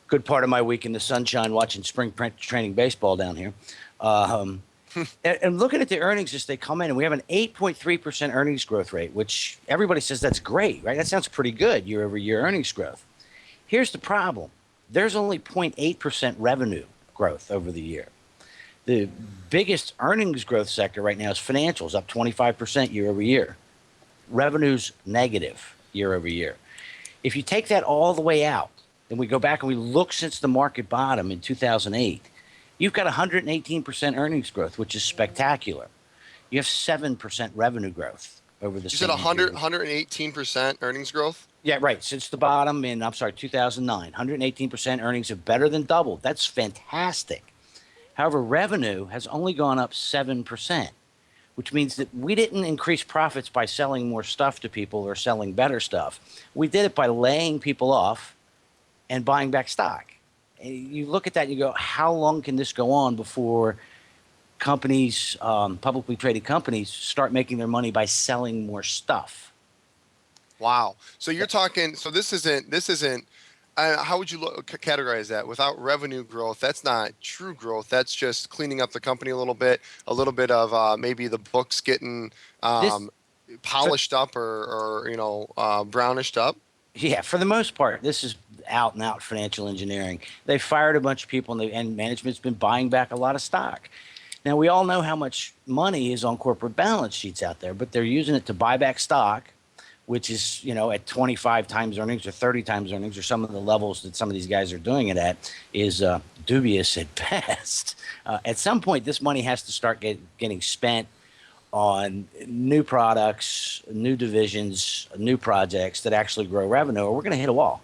good part of my week in the sunshine watching spring training baseball down here. And looking at the earnings as they come in, and we have an 8.3% earnings growth rate, which everybody says that's great, right? That sounds pretty good, year-over-year earnings growth. Here's the problem. There's only 0.8% revenue growth over the year. The biggest earnings growth sector right now is financials, up 25% year-over-year. Revenue's negative year-over-year. If you take that all the way out, and we go back and we look since the market bottom in 2008, you've got 118% earnings growth, which is spectacular. You have 7% revenue growth over the same You said 100, period. 118% earnings growth? Yeah, right. Since the bottom in, 2009, 118% earnings have better than doubled. That's fantastic. However, revenue has only gone up 7%, which means that we didn't increase profits by selling more stuff to people or selling better stuff. We did it by laying people off and buying back stock. You look at that and you go, how long can this go on before companies, publicly traded companies, start making their money by selling more stuff? Wow. So you're talking. So this isn't. How would you categorize that? Without revenue growth, that's not true growth. That's just cleaning up the company a little bit of maybe the books getting polished up or brownished up. Yeah, for the most part, this is out and out financial engineering. They fired a bunch of people, and management's been buying back a lot of stock. Now, we all know how much money is on corporate balance sheets out there, but they're using it to buy back stock, which is, at 25 times earnings or 30 times earnings, or some of the levels that some of these guys are doing it at is dubious at best. At some point, this money has to start getting spent on new products, new divisions, new projects that actually grow revenue, or we're going to hit a wall.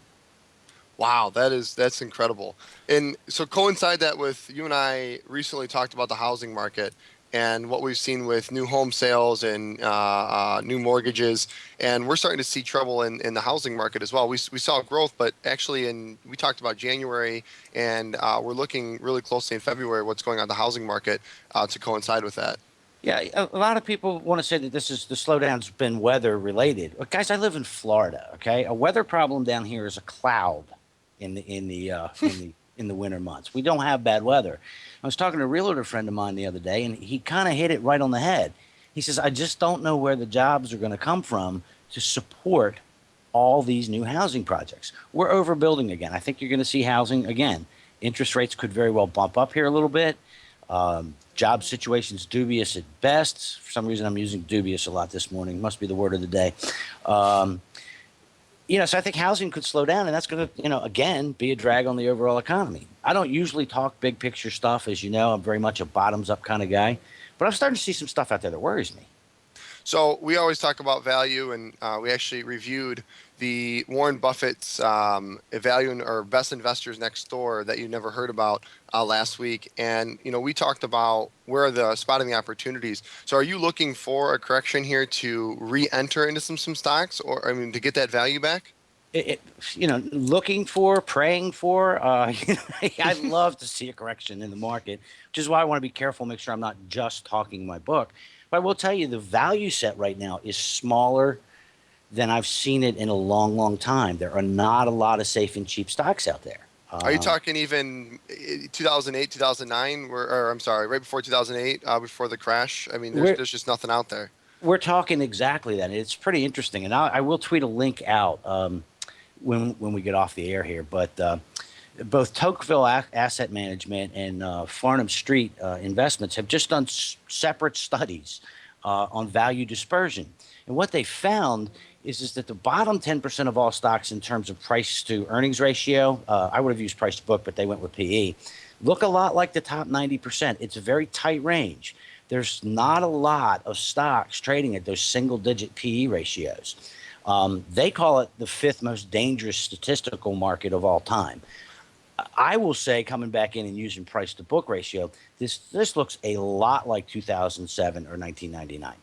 Wow, that's incredible. And so coincide that with you and I recently talked about the housing market and what we've seen with new home sales and new mortgages, and we're starting to see trouble in the housing market as well. We saw growth, but actually we talked about January, and we're looking really closely in February what's going on in the housing market to coincide with that. Yeah, a lot of people want to say that this is the slowdown's been weather related. But guys, I live in Florida. Okay, a weather problem down here is a cloud in the winter months. We don't have bad weather. I was talking to a realtor friend of mine the other day, and he kind of hit it right on the head. He says, "I just don't know where the jobs are going to come from to support all these new housing projects. We're overbuilding again. I think you're going to see housing again. Interest rates could very well bump up here a little bit. Job situation's dubious at best. For some reason, I'm using dubious a lot this morning. Must be the word of the day. Um, so I think housing could slow down, and that's going to, again, be a drag on the overall economy. I don't usually talk big picture stuff, as you know. I'm very much a bottoms up kind of guy, but I'm starting to see some stuff out there that worries me. So we always talk about value, and we actually reviewed the Warren Buffett's value or best investors next door that you never heard about last week. And we talked about where the spotting the opportunities. So are you looking for a correction here to re-enter into some stocks, or to get that value back? Looking for, praying for. I'd love to see a correction in the market, which is why I want to be careful, make sure I'm not just talking my book. But I will tell you, the value set right now is smaller than I've seen it in a long, long time. There are not a lot of safe and cheap stocks out there. Are you talking even 2008, 2009, or I'm sorry, right before 2008, before the crash? There's just nothing out there. We're talking exactly that. It's pretty interesting, and I will tweet a link out when we get off the air here. But both Tocqueville Asset Management and Farnham Street Investments have just done separate studies on value dispersion. And what they found is that the bottom 10% of all stocks in terms of price to earnings ratio, I would have used price to book, but they went with PE, look a lot like the top 90%. It's a very tight range. There's not a lot of stocks trading at those single-digit PE ratios. They call it the fifth most dangerous statistical market of all time. I will say, coming back in and using price to book ratio, this looks a lot like 2007 or 1999.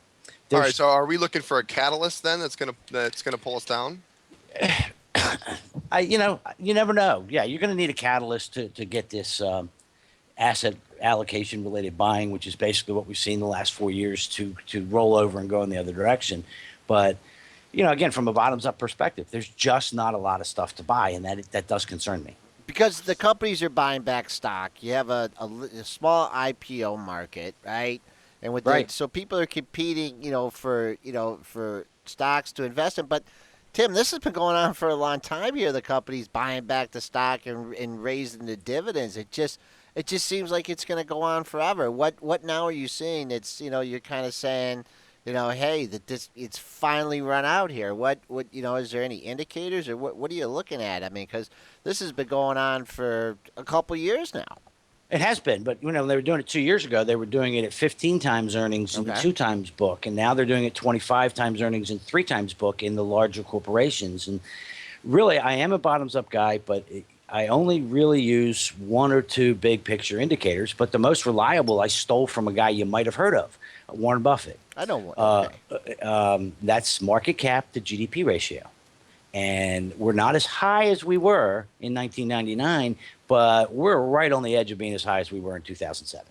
All right, so are we looking for a catalyst then that's gonna pull us down? You never know. Yeah, you're going to need a catalyst to get this asset allocation related buying, which is basically what we've seen the last 4 years, to roll over and go in the other direction. But again, from a bottoms up perspective, there's just not a lot of stuff to buy, and that does concern me. Because the companies are buying back stock. You have a small IPO market, right? And with right. So people are competing, for stocks to invest in. But Tim, this has been going on for a long time here. The companies buying back the stock and raising the dividends. It just seems like it's going to go on forever. What now are you seeing? It's you're kind of saying, hey, that it's finally run out here. What is there any indicators, or what are you looking at? Because this has been going on for a couple years now. It has been, but when they were doing it 2 years ago, they were doing it at 15 times earnings and 2 times book, and now they're doing it 25 times earnings and 3 times book in the larger corporations. And really, I am a bottoms-up guy, but I only really use 1 or 2 big picture indicators. But the most reliable I stole from a guy you might have heard of, Warren Buffett. I know. Okay. That's market cap to GDP ratio. And we're not as high as we were in 1999, but we're right on the edge of being as high as we were in 2007.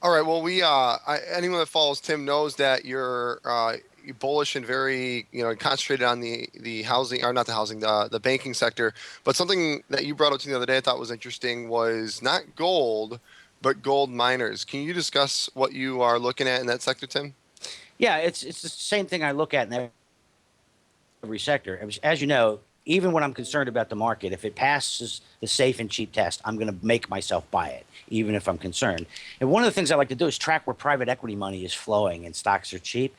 All right. Well, anyone that follows Tim knows that you're bullish and very concentrated on the housing, or not the housing, the banking sector. But something that you brought up to me the other day I thought was interesting was not gold, but gold miners. Can you discuss what you are looking at in that sector, Tim? Yeah, it's the same thing I look at in every sector. As you know, even when I'm concerned about the market, if it passes the safe and cheap test, I'm going to make myself buy it, even if I'm concerned. And one of the things I like to do is track where private equity money is flowing and stocks are cheap.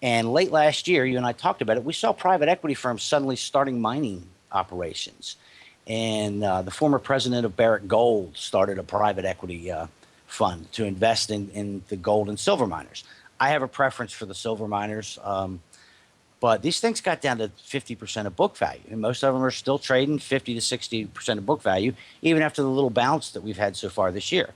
And late last year, you and I talked about it, we saw private equity firms suddenly starting mining operations. And the former president of Barrick Gold started a private equity fund to invest in the gold and silver miners. I have a preference for the silver miners. But these things got down to 50% of book value, and most of them are still trading 50 to 60% of book value, even after the little bounce that we've had so far this year.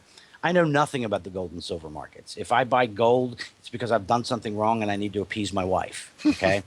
I know nothing about the gold and silver markets. If I buy gold, it's because I've done something wrong and I need to appease my wife, okay?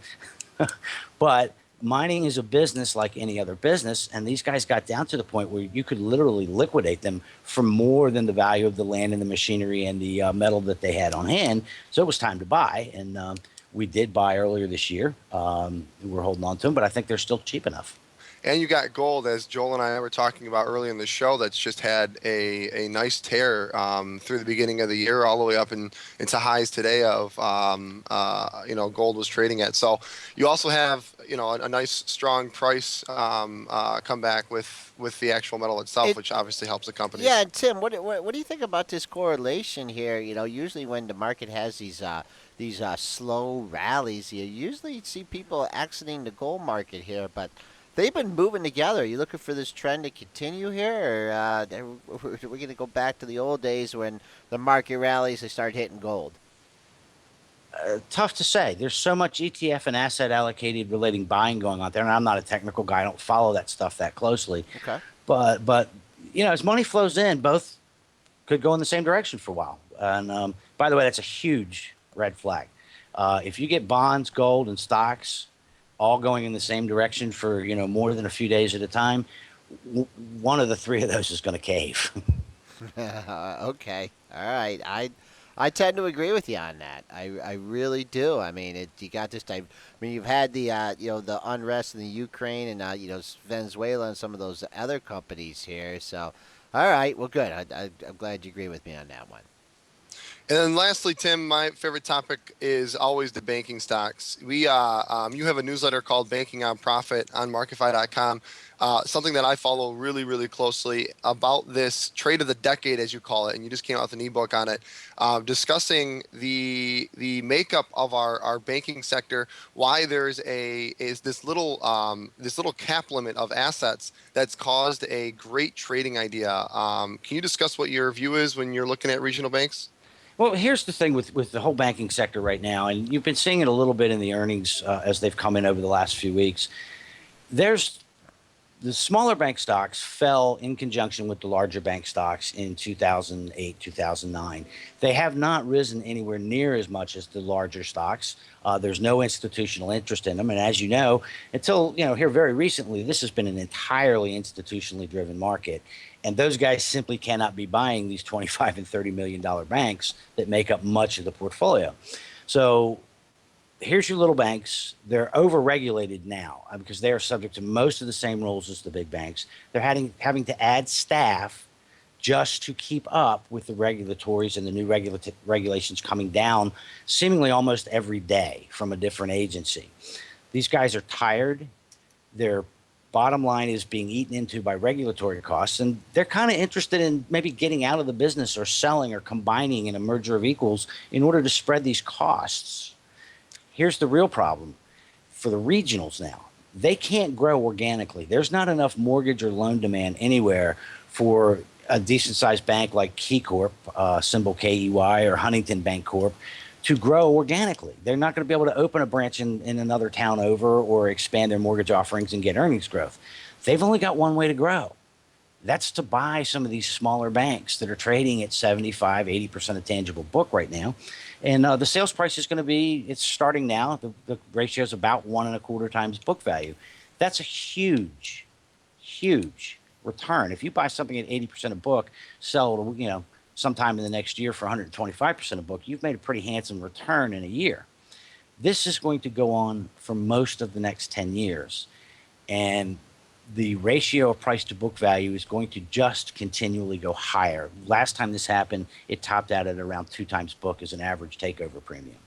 But mining is a business like any other business, and these guys got down to the point where you could literally liquidate them for more than the value of the land and the machinery and the metal that they had on hand. So it was time to buy, and we did buy earlier this year. We're holding on to them, but I think they're still cheap enough. And you got gold, as Joel and I were talking about earlier in the show, that's just had a nice tear through the beginning of the year, all the way up into highs today of gold was trading at. So you also have a nice strong price come back with the actual metal itself, which obviously helps the company. Yeah, and Tim, what do you think about this correlation here? Usually when the market has these slow rallies, you usually see people exiting the gold market here, but they've been moving together. Are you looking for this trend to continue here, or we're going to go back to the old days when the market rallies, they start hitting gold? Tough to say. There's so much ETF and asset allocated relating buying going on there, and I'm not a technical guy. I don't follow that stuff that closely. Okay. But as money flows in, both could go in the same direction for a while. And by the way, that's a huge red flag. If you get bonds, gold, and stocks all going in the same direction for more than a few days at a time, one of the three of those is going to cave. Okay. All right. I tend to agree with you on that. I really do. I mean, you got this type. I mean, you've had the the unrest in the Ukraine and Venezuela and some of those other companies here. So, all right. Well, good. I'm glad you agree with me on that one. And then lastly, Tim, my favorite topic is always the banking stocks. You have a newsletter called Banking on Profit on marketfy.com, something that I follow really, really closely about this trade of the decade, as you call it. And you just came out with an ebook on it, discussing the makeup of our banking sector, why there's this little cap limit of assets that's caused a great trading idea. Can you discuss what your view is when you're looking at regional banks? Well, here's the thing with the whole banking sector right now, and you've been seeing it a little bit in the earnings as they've come in over the last few weeks. The smaller bank stocks fell in conjunction with the larger bank stocks in 2008, 2009. They have not risen anywhere near as much as the larger stocks. There's no institutional interest in them. And as you know, until here very recently, this has been an entirely institutionally driven market. And those guys simply cannot be buying these $25 and $30 million banks that make up much of the portfolio. So here's your little banks. They're overregulated now because they are subject to most of the same rules as the big banks. They're having to add staff just to keep up with the regulatories and the new regulations coming down seemingly almost every day from a different agency. These guys are tired. Their bottom line is being eaten into by regulatory costs, and they're kind of interested in maybe getting out of the business or selling or combining in a merger of equals in order to spread these costs. Here's the real problem for the regionals now. They can't grow organically. There's not enough mortgage or loan demand anywhere for a decent-sized bank like KeyCorp, symbol KEY, or Huntington Bank Corp, to grow organically. They're not going to be able to open a branch in another town over or expand their mortgage offerings and get earnings growth. They've only got one way to grow. That's to buy some of these smaller banks that are trading at 75, 80% of tangible book right now. And the sales price is going to be, it's starting now. The ratio is about 1.25 times book value. That's a huge, huge return. If you buy something at 80% of book, sell it, sometime in the next year for 125% of book, you've made a pretty handsome return in a year. This is going to go on for most of the next 10 years. And the ratio of price to book value is going to just continually go higher. Last time this happened, it topped out at around 2 times book as an average takeover premium.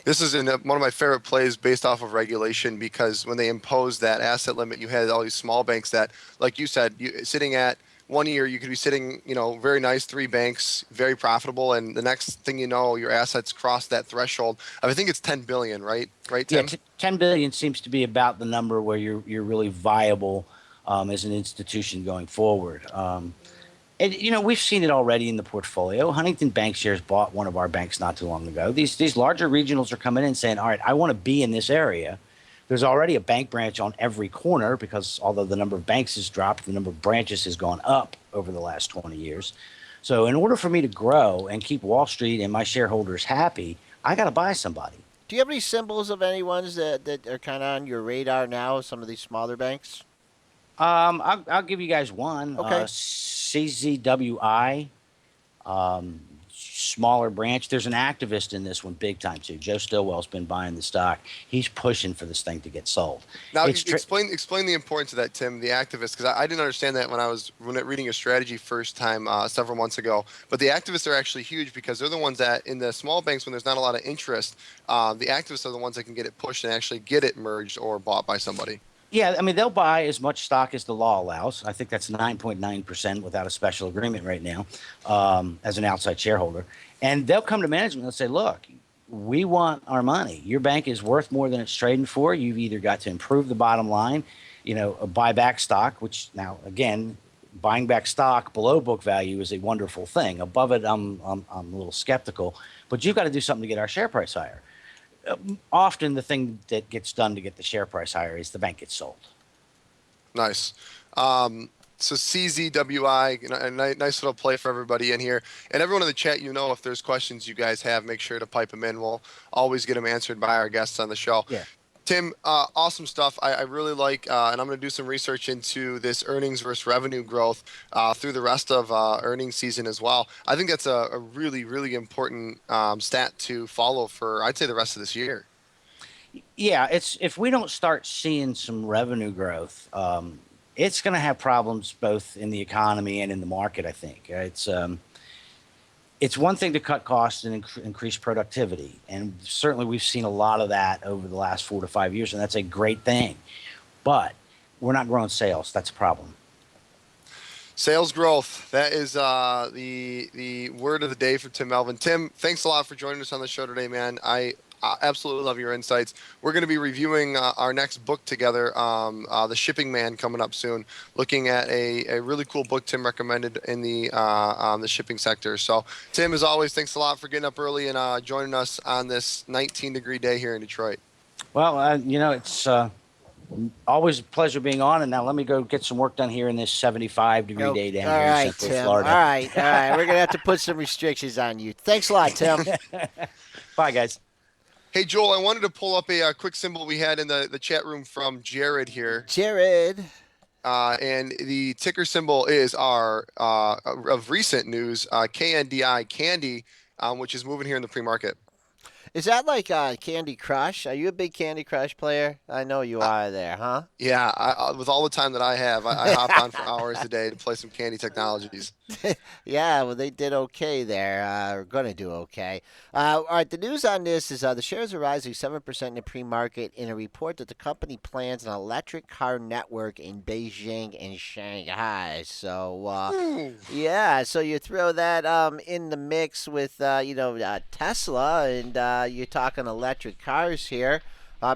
This is one of my favorite plays based off of regulation, because when they imposed that asset limit, you had all these small banks that, like you said, sitting at 1 year, you could be sitting, very nice, 3 banks, very profitable, and the next thing you know, your assets cross that threshold. I think it's 10 billion, right? Right, Tim? Yeah, 10 billion seems to be about the number where you're really viable as an institution going forward. And we've seen it already in the portfolio. Huntington Bankshares bought one of our banks not too long ago. These larger regionals are coming in saying, all right, I want to be in this area. There's already a bank branch on every corner because although the number of banks has dropped, the number of branches has gone up over the last 20 years. So in order for me to grow and keep Wall Street and my shareholders happy, I got to buy somebody. Do you have any symbols of any ones that are kind of on your radar now? Some of these smaller banks. I'll give you guys one. Okay. CZWI, smaller branch. There's an activist in this one big time too. Joe Stillwell's been buying the stock. He's pushing for this thing to get sold. Now, It's explain the importance of that, Tim, the activist, because I didn't understand that when I was reading your strategy first time several months ago. But the activists are actually huge because they're the ones that in the small banks when there's not a lot of interest, the activists are the ones that can get it pushed and actually get it merged or bought by somebody. Yeah, I mean, they'll buy as much stock as the law allows. I think that's 9.9% without a special agreement right now, as an outside shareholder. And they'll come to management and say, look, we want our money. Your bank is worth more than it's trading for. You've either got to improve the bottom line, buy back stock, which now, again, buying back stock below book value is a wonderful thing. Above it, I'm a little skeptical. But you've got to do something to get our share price higher. Often the thing that gets done to get the share price higher is the bank gets sold. Nice. So CZWI, a nice little play for everybody in here. And everyone in the chat, if there's questions you guys have, make sure to pipe them in. We'll always get them answered by our guests on the show. Yeah. Tim, awesome stuff. I really like, and I'm going to do some research into this earnings versus revenue growth through the rest of earnings season as well. I think that's a really, really important stat to follow for, I'd say, the rest of this year. Yeah, it's if we don't start seeing some revenue growth, it's going to have problems both in the economy and in the market. I think it's one thing to cut costs and increase productivity, and certainly we've seen a lot of that over the last 4 to 5 years, and that's a great thing. But we're not growing sales. That's a problem. Sales growth. That is the word of the day for Tim Melvin. Tim, thanks a lot for joining us on the show today, man. I absolutely love your insights. We're going to be reviewing our next book together, The Shipping Man, coming up soon, looking at a really cool book Tim recommended in the shipping sector. So, Tim, as always, thanks a lot for getting up early and joining us on this 19-degree day here in Detroit. Well, it's always a pleasure being on, and now let me go get some work done here in this 75-degree day down here in Central Tim. Florida. All right. We're going to have to put some restrictions on you. Thanks a lot, Tim. Bye, guys. Hey, Joel, I wanted to pull up a quick symbol we had in the chat room from Jared here. Jared. And the ticker symbol is our, of recent news, KNDI, Candy, which is moving here in the pre-market. Is that like Candy Crush? Are you a big Candy Crush player? I know you are there, huh? Yeah, with all the time that I have, I hop on for hours a day to play some Candy Technologies. Yeah, well, they did okay there. We're going to do okay. All right, the news on this is the shares are rising 7% in the pre-market in a report that the company plans an electric car network in Beijing and Shanghai. So, yeah, so you throw that in the mix with, Tesla, and you're talking electric cars here.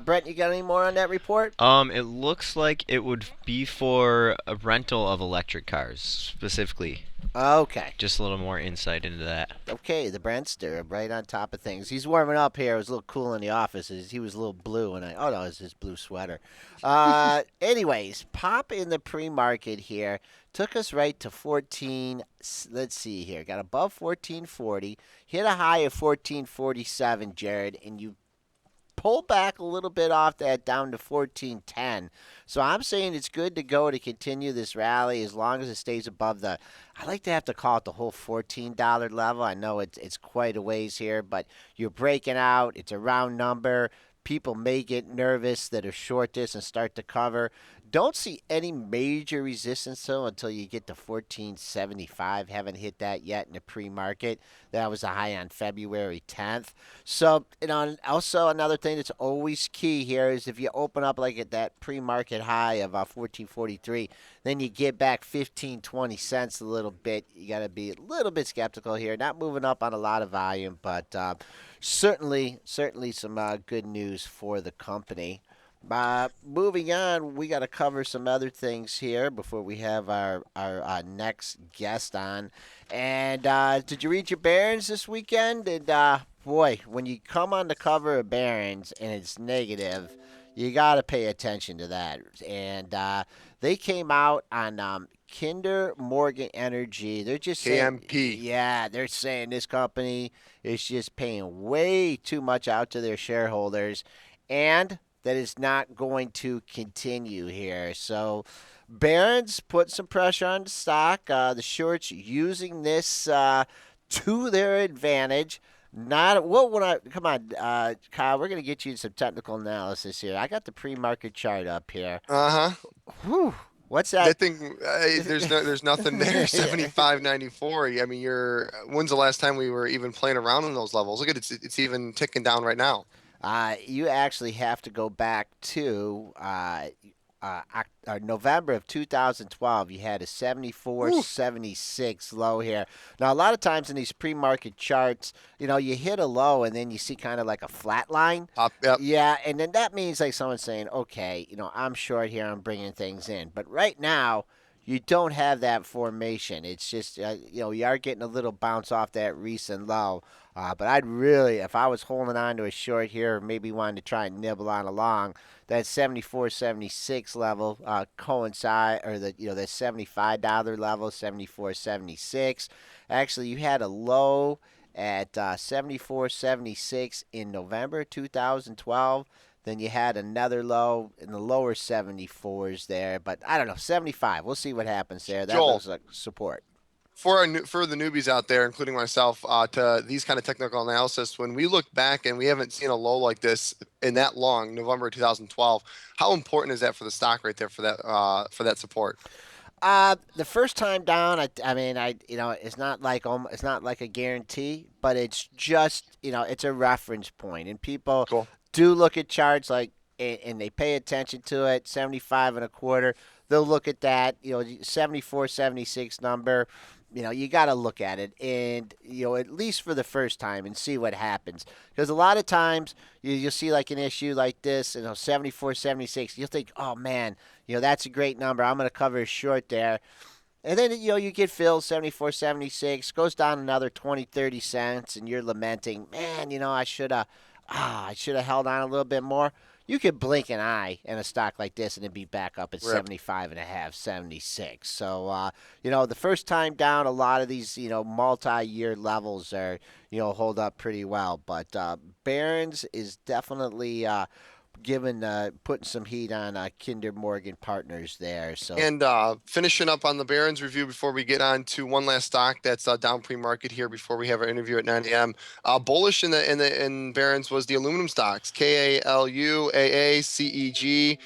Brent, you got any more on that report? It looks like it would be for a rental of electric cars, specifically. Okay. Just a little more insight into that. Okay, the Brentster, right on top of things. He's warming up here. It was a little cool in the office. He was a little blue, and oh no, it's his blue sweater. Anyways, pop in the pre-market here took us right to 14. Let's see here. Got above 1440, hit a high of 1447, Jared, and you pull back a little bit off that down to 1410. So I'm saying it's good to go to continue this rally as long as it stays above the, I like to have to call it the whole $14 level. I know it's quite a ways here, but you're breaking out. It's a round number. People may get nervous that are short this and start to cover. Don't see any major resistance though until you get to 1475. Haven't hit that yet in the pre-market. That was a high on February 10th. So, also another thing that's always key here is if you open up like at that pre-market high of 1443, then you get back 15-20 cents a little bit. You got to be a little bit skeptical here. Not moving up on a lot of volume, but certainly some good news for the company. Moving on, we got to cover some other things here before we have our next guest on. And did you read your Barron's this weekend? And boy, when you come on the cover of Barron's and it's negative, you got to pay attention to that. And They came out on Kinder Morgan Energy. They're just saying, KMP. yeah, they're saying this company is just paying way too much out to their shareholders, and that is not going to continue here. So, Barron's put some pressure on the stock. The shorts using this to their advantage. Not what would I come on, Kyle. We're gonna get you some technical analysis here. I got the pre-market chart up here. Uh-huh. Whew, what's that? That thing, there's nothing there. 75.94. I mean, when's the last time we were even playing around in those levels? Look at it, it's even ticking down right now. You actually have to go back to November of 2012. You had a Woo. 74.76 low here. Now, a lot of times in these pre-market charts, you hit a low and then you see kind of like a flat line. Yep. Yeah, and then that means like someone saying, okay, I'm short here, I'm bringing things in. But right now, you don't have that formation. It's just, you are getting a little bounce off that recent low. But I'd really, if I was holding on to a short here, maybe wanting to try and nibble on along, that 74.76 level coincide, or that $75 level, 74.76. Actually, you had a low at 74.76 in November 2012. Then you had another low in the lower 74s there, but I don't know, 75. We'll see what happens there. That Joel, looks like support. for the newbies out there, including myself, to these kind of technical analysis, when we look back and we haven't seen a low like this in that long, November 2012, how important is that for the stock right there for that support? The first time down, I mean, it's not like it's not like a guarantee, but it's just, it's a reference point, and people Cool. do look at charts like, and they pay attention to it. 75 and a quarter, they'll look at that, 74, 76 number. You got to look at it, and at least for the first time, and see what happens. Because a lot of times you'll see like an issue like this, 74, 76. You'll think, oh man, that's a great number. I'm going to cover a short there. And then, you get filled 74, 76, goes down another 20, 30 cents, and you're lamenting, man, I should have held on a little bit more. You could blink an eye in a stock like this and it'd be back up at Rip. 75 and a half, 76. So, the first time down, a lot of these, multi-year levels are, hold up pretty well. But Barron's is definitely putting some heat on Kinder Morgan Partners there. So And finishing up on the Barron's review before we get on to one last stock that's down pre-market here before we have our interview at 9 a.m. Bullish in Barron's was the aluminum stocks: KALU, AA, CEG,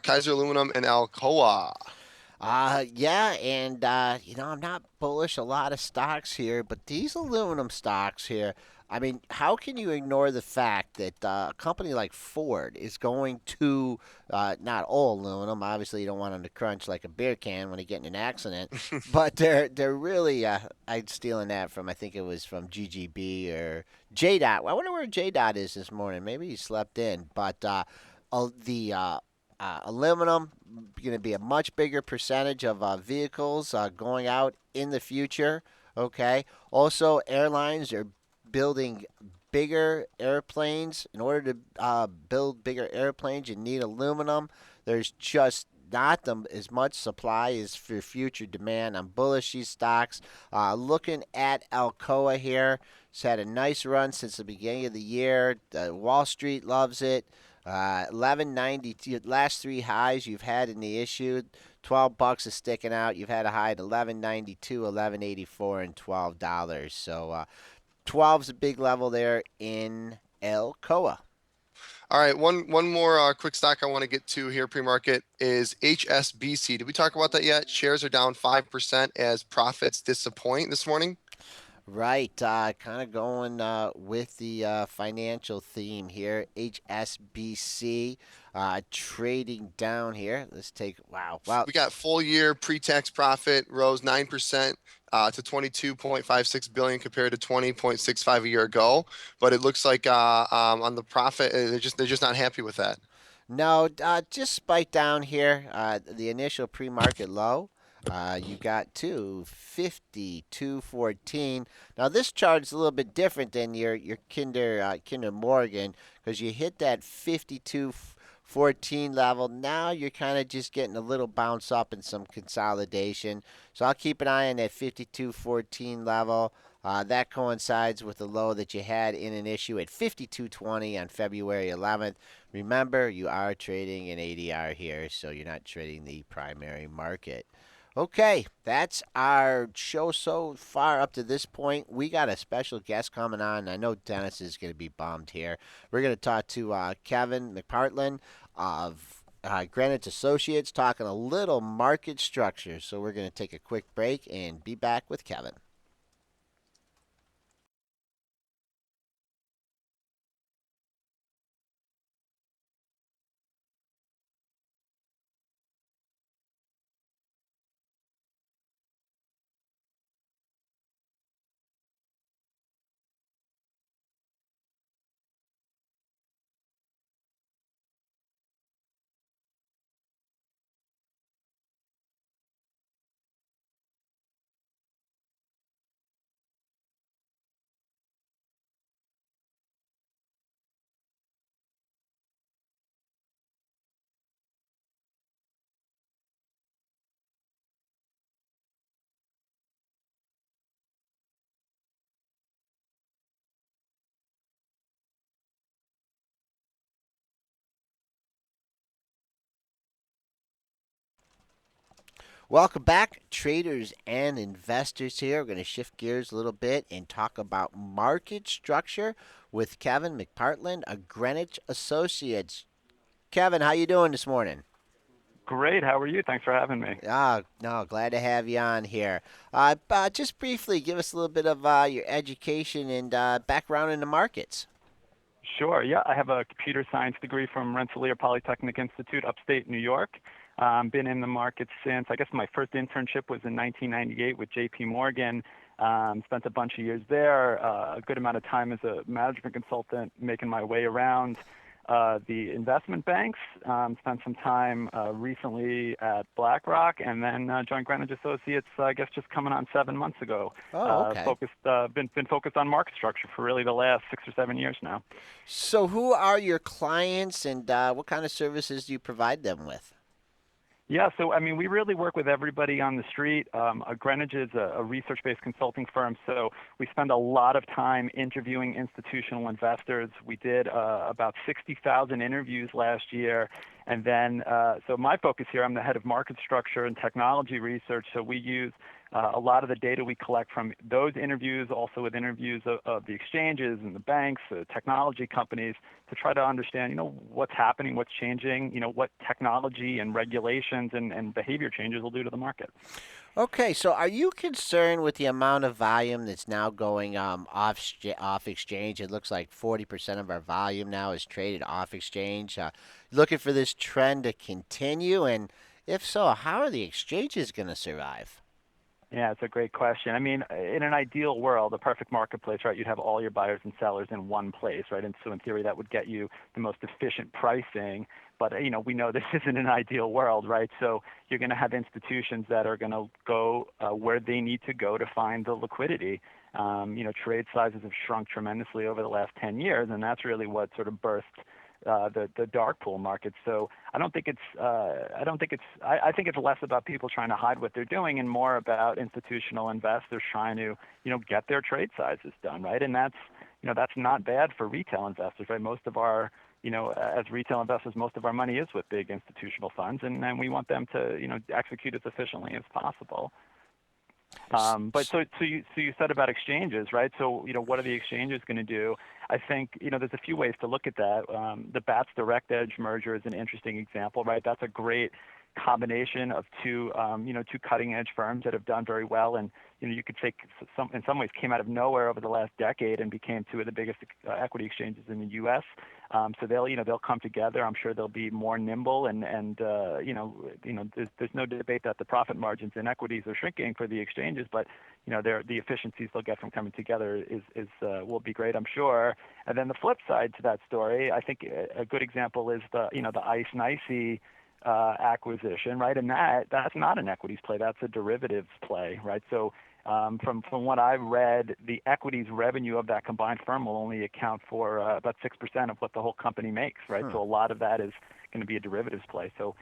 Kaiser Aluminum, and Alcoa. yeah, and I'm not bullish a lot of stocks here, but these aluminum stocks here, I mean, how can you ignore the fact that a company like Ford is going to not all aluminum? Obviously, you don't want them to crunch like a beer can when they get in an accident, but they're really I'm stealing that from, I think it was from GGB or J Dot. I wonder where J Dot is this morning. Maybe he slept in, but the aluminum going to be a much bigger percentage of vehicles going out in the future. Okay. Also, airlines are building bigger airplanes. In order to build bigger airplanes, you need aluminum. There's just not as much supply as for future demand. I'm bullish these stocks. Looking at Alcoa here, it's had a nice run since the beginning of the year. Wall Street loves it. 11.90 last three highs you've had in the issue. $12 is sticking out. You've had a high at 11.92, 11.84, and $12. So 12 is a big level there in Alcoa. All right, one more quick stock I want to get to here pre-market is HSBC. Did we talk about that yet? Shares are down 5% as profits disappoint this morning. Right, kind of going with the financial theme here. HSBC trading down here. Let's take wow. We got full year pre-tax profit rose 9% to 22.56 billion compared to 20.65 a year ago. But it looks like on the profit, they're just not happy with that. No, just spike down here. The initial pre-market low. You got 250, 214. Now this chart is a little bit different than your Kinder Morgan because you hit that 52 14 level. Now you're kind of just getting a little bounce up in some consolidation. So I'll keep an eye on that 52.14 level. That coincides with the low that you had in an issue at 52.20 on February 11th. Remember, you are trading an ADR here, so you're not trading the primary market. Okay, that's our show so far up to this point. We got a special guest coming on. I know Dennis is going to be bummed here. We're going to talk to Kevin McPartland of Greenwich Associates, talking a little market structure. So we're going to take a quick break and be back with Kevin. Welcome back, traders and investors here. We're going to shift gears a little bit and talk about market structure with Kevin McPartland of Greenwich Associates. Kevin, how you doing this morning? Great. How are you? Thanks for having me. No, glad to have you on here. Just briefly, give us a little bit of your education and background in the markets. Sure. Yeah, I have a computer science degree from Rensselaer Polytechnic Institute, upstate New York. Been in the market since, I guess my first internship was in 1998 with JP Morgan. Spent a bunch of years there, a good amount of time as a management consultant, making my way around the investment banks. Spent some time recently at BlackRock, and then joined Greenwich Associates. I guess just coming on 7 months ago. Oh, okay. Been focused on market structure for really the last 6 or 7 years now. So, who are your clients, and what kind of services do you provide them with? Yeah, so I mean, we really work with everybody on the street. Greenwich is a research-based consulting firm, so we spend a lot of time interviewing institutional investors. We did about 60,000 interviews last year, and then so my focus here, I'm the head of market structure and technology research, so we use a lot of the data we collect from those interviews, also with interviews of the exchanges and the banks, the technology companies, to try to understand, what's happening, what's changing, what technology and regulations and behavior changes will do to the market. Okay, so are you concerned with the amount of volume that's now going off exchange? It looks like 40% of our volume now is traded off exchange. Looking for this trend to continue, and if so, how are the exchanges going to survive? Yeah, it's a great question. I mean, in an ideal world, a perfect marketplace, right, you'd have all your buyers and sellers in one place, right? And so in theory, that would get you the most efficient pricing. But, we know this isn't an ideal world, right? So you're going to have institutions that are going to go where they need to go to find the liquidity. Trade sizes have shrunk tremendously over the last 10 years, and that's really what sort of birthed the dark pool market. So I think it's less about people trying to hide what they're doing and more about institutional investors trying to, get their trade sizes done, right? And that's not bad for retail investors, right? Most of our, as retail investors, most of our money is with big institutional funds, and we want them to, execute as efficiently as possible. But so you said about exchanges, right? So what are the exchanges going to do? I think there's a few ways to look at that. The BATS Direct Edge merger is an interesting example, right? That's a great combination of two cutting edge firms that have done very well, and you could say in some ways came out of nowhere over the last decade and became two of the biggest equity exchanges in the U.S. So they'll come together. I'm sure they'll be more nimble, and there's no debate that the profit margins in equities are shrinking for the exchanges, but the efficiencies they'll get from coming together will be great, I'm sure. And then the flip side to that story, I think a good example is the ICE NYSE acquisition, right? And that's not an equities play, that's a derivatives play, right? So from what I've read, the equities revenue of that combined firm will only account for about 6% of what the whole company makes, right? So a lot of that is going to be a derivatives play. So,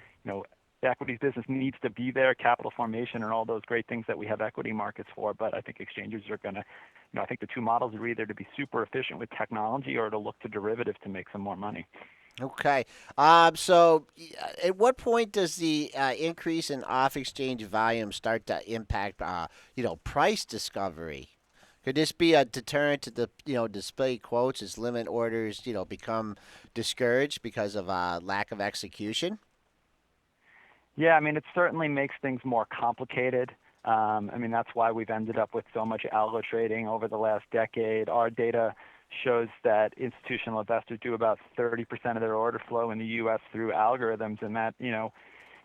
the equities business needs to be there, capital formation, and all those great things that we have equity markets for. But I think exchanges are going to, I think the two models are either to be super efficient with technology or to look to derivatives to make some more money. Okay. At what point does the increase in off-exchange volume start to impact, price discovery? Could this be a deterrent to the, display quotes as limit orders, become discouraged because of lack of execution? Yeah, I mean, it certainly makes things more complicated. That's why we've ended up with so much algo trading over the last decade. Our data shows that institutional investors do about 30% of their order flow in the U.S. through algorithms, and that,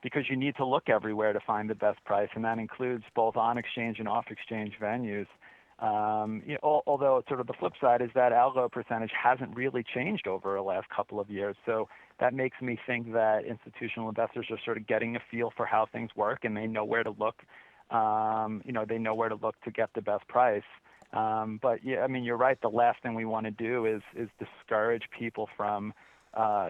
because you need to look everywhere to find the best price, and that includes both on-exchange and off-exchange venues. Although sort of the flip side is that algo percentage hasn't really changed over the last couple of years. So that makes me think that institutional investors are sort of getting a feel for how things work, and they know where to look. They know where to look to get the best price. But yeah, I mean, you're right. The last thing we want to do is discourage people from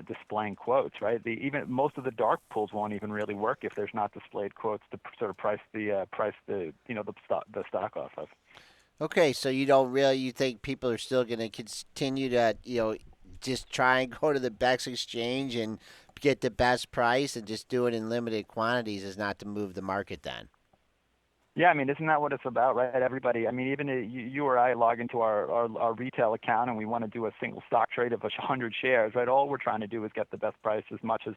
displaying quotes, right? Even most of the dark pools won't even really work if there's not displayed quotes to sort of price the stock off of. Okay, so you think people are still going to continue to, just try and go to the best exchange and get the best price and just do it in limited quantities is not to move the market then? Yeah, I mean, isn't that what it's about, right? Everybody, I mean, even you or I log into our retail account and we want to do a single stock trade of 100 shares, right? All we're trying to do is get the best price as much as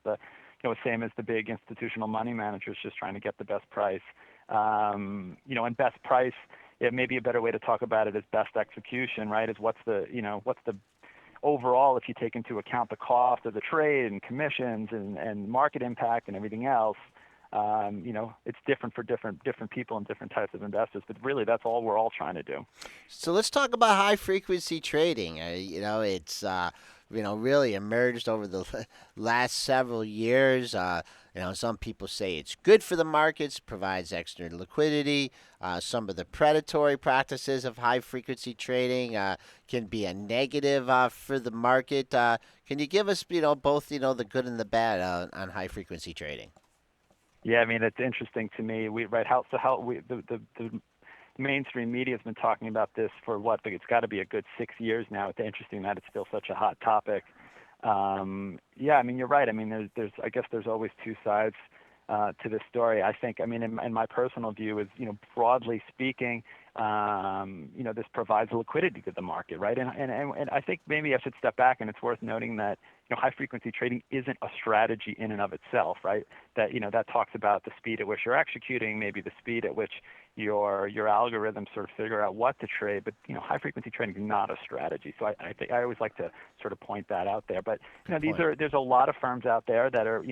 same as the big institutional money managers just trying to get the best price. And best price, it may be a better way to talk about it as best execution, right? Is what's the overall, if you take into account the cost of the trade and commissions and market impact and everything else, it's different for different people and different types of investors. But really, that's all we're all trying to do. So let's talk about high frequency trading. It's really emerged over the last several years. Some people say it's good for the markets, provides extra liquidity. Some of the predatory practices of high frequency trading can be a negative for the market. Can you give us, both, the good and the bad on high frequency trading? Yeah, I mean, it's interesting to me. The mainstream media has been talking about this for what? It's got to be a good 6 years now. It's interesting that it's still such a hot topic. Yeah, I mean, you're right. I mean, I guess there's always two sides to this story. I think, I mean, in my personal view is, broadly speaking, this provides liquidity to the market, right? And I think maybe I should step back, and it's worth noting that, high frequency trading isn't a strategy in and of itself, right? That, that talks about the speed at which you're executing, maybe the speed at which your algorithms sort of figure out what to trade. But, high frequency trading is not a strategy. So I think I always like to sort of point that out there. But, there's a lot of firms out there that are,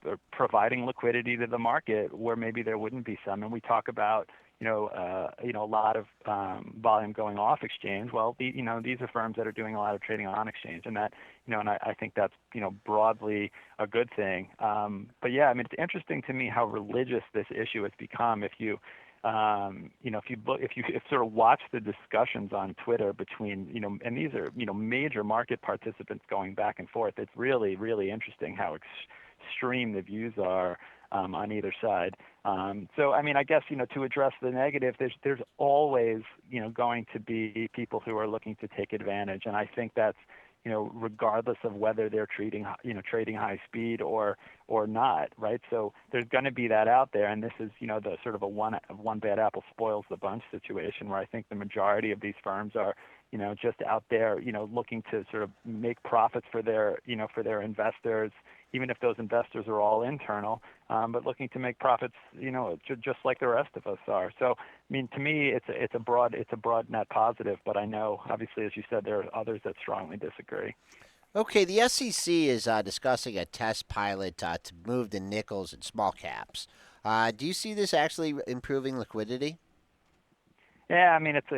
are providing liquidity to the market where maybe there wouldn't be some. And we talk about, a lot of volume going off exchange. Well, these are firms that are doing a lot of trading on exchange, and that, and I think that's, broadly a good thing. But yeah, I mean, it's interesting to me how religious this issue has become. If you sort of watch the discussions on Twitter between, and these are, major market participants going back and forth, it's really, really interesting how extreme the views are on either side. So, I mean, I guess, to address the negative, there's always, going to be people who are looking to take advantage. And I think that's, regardless of whether they're trading high speed or not, right? So there's going to be that out there. And this is, the sort of a one bad apple spoils the bunch situation, where I think the majority of these firms are, just out there, looking to sort of make profits for their investors, even if those investors are all internal, but looking to make profits, just like the rest of us are. So, I mean, to me, it's a broad net positive. But I know, obviously, as you said, there are others that strongly disagree. Okay, the SEC is discussing a test pilot to move the nickels and small caps. Do you see this actually improving liquidity? Yeah, I mean, it's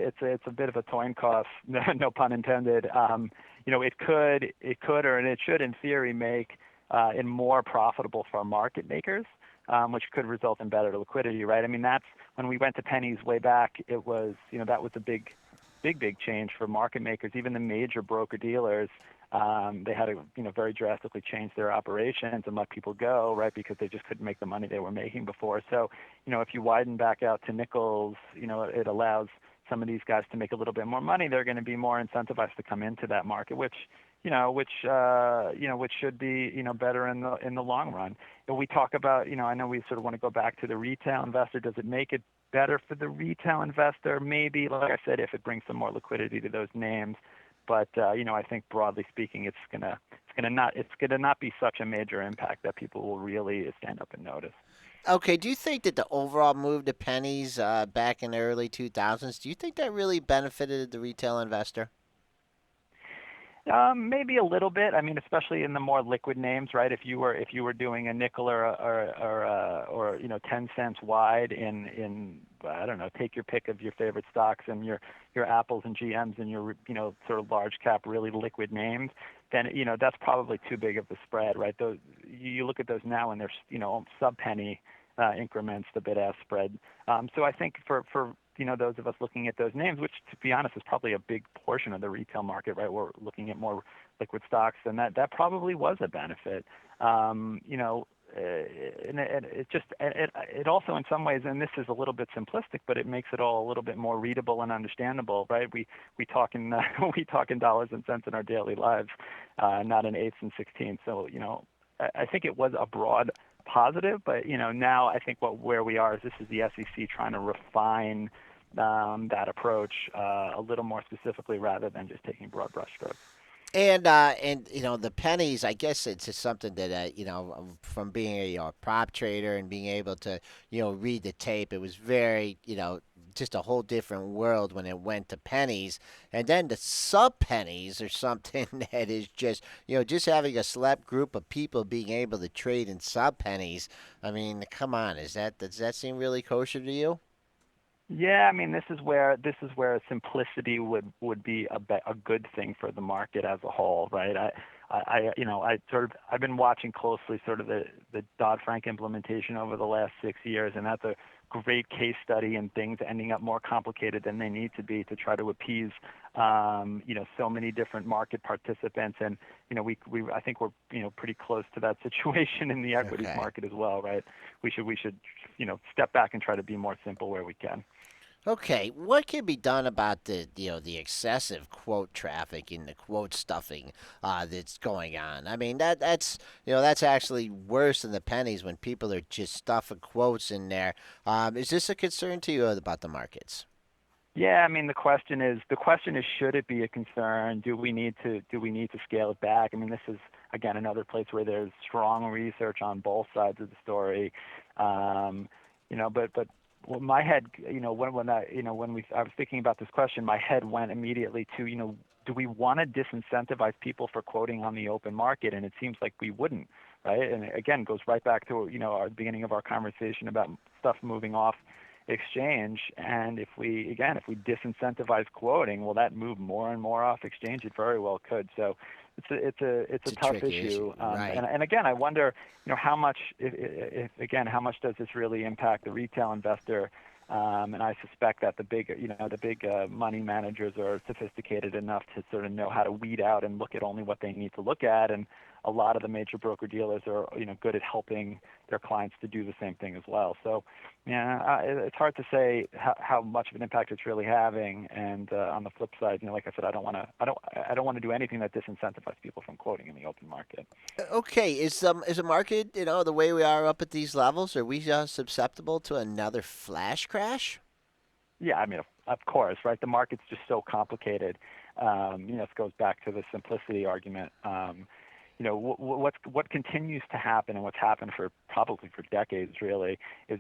a bit of a coin toss, no pun intended. It should, in theory, make it more profitable for market makers, which could result in better liquidity, right? I mean, that's when we went to pennies way back. It was, that was a big change for market makers. Even the major broker dealers, They had to, very drastically change their operations and let people go, right, because they just couldn't make the money they were making before. So, if you widen back out to nickels, it allows some of these guys to make a little bit more money. They're going to be more incentivized to come into that market, which should be, better in the long run. And we talk about, I know we sort of want to go back to the retail investor. Does it make it better for the retail investor? Maybe, like I said, if it brings some more liquidity to those names. But I think broadly speaking, it's gonna not be such a major impact that people will really stand up and notice. Okay, do you think that the overall move to pennies back in the early 2000s, do you think that really benefited the retail investor? Maybe a little bit. I mean, especially in the more liquid names, right? If you were doing a nickel or 10 cents wide in I don't know, take your pick of your favorite stocks and your Apples and GMs and your sort of large cap really liquid names, then that's probably too big of a spread, right? Those you look at those now and there's sub penny increments, the bid ask spread. So I think for those of us looking at those names, which to be honest is probably a big portion of the retail market, right? We're looking at more liquid stocks, and that probably was a benefit. And it also in some ways, and this is a little bit simplistic, but it makes it all a little bit more readable and understandable, right? We talk in we talk in dollars and cents in our daily lives, not in eighths and sixteenths. So I think it was a broad positive, but now I think where we are is this is the SEC trying to refine that approach a little more specifically rather than just taking broad brushstrokes. And the pennies, I guess it's just something that from being a prop trader and being able to read the tape, it was very just a whole different world when it went to pennies, and then the sub pennies or something that is just having a select group of people being able to trade in sub pennies. I mean, come on, does that seem really kosher to you? Yeah, I mean, this is where simplicity would be a good thing for the market as a whole, right? I've been watching closely sort of the Dodd-Frank implementation over the last 6 years, and that's a great case study in things ending up more complicated than they need to be to try to appease so many different market participants. And we I think we're pretty close to that situation in the equities Okay. market as well, right? We should step back and try to be more simple where we can. Okay, what can be done about the excessive quote traffic and the quote stuffing that's going on? I mean that's actually worse than the pennies when people are just stuffing quotes in there. Is this a concern to you about the markets? Yeah, I mean the question is should it be a concern? Do we need to scale it back? I mean, this is again another place where there's strong research on both sides of the story. But well, my head, I was thinking about this question, my head went immediately to, do we want to disincentivize people for quoting on the open market? And it seems like we wouldn't, right? And again, goes right back to, our beginning of our conversation about stuff moving off exchange. And if we disincentivize quoting, will that move more and more off exchange? It very well could. So it's It's a a tough tricky issue, issue. right? And again, I wonder, how much, how much does this really impact the retail investor? And I suspect that the big money managers are sophisticated enough to sort of know how to weed out and look at only what they need to look at. And a lot of the major broker dealers are, good at helping their clients to do the same thing as well. So, yeah, it's hard to say how much of an impact it's really having. And on the flip side, like I said, I don't want to do anything that disincentivizes people from quoting in the open market. Okay, is the market the way we are up at these levels? Are we susceptible to another flash crash? Yeah, I mean, of course, right? The market's just so complicated. This goes back to the simplicity argument. What continues to happen and what's happened for probably for decades really is,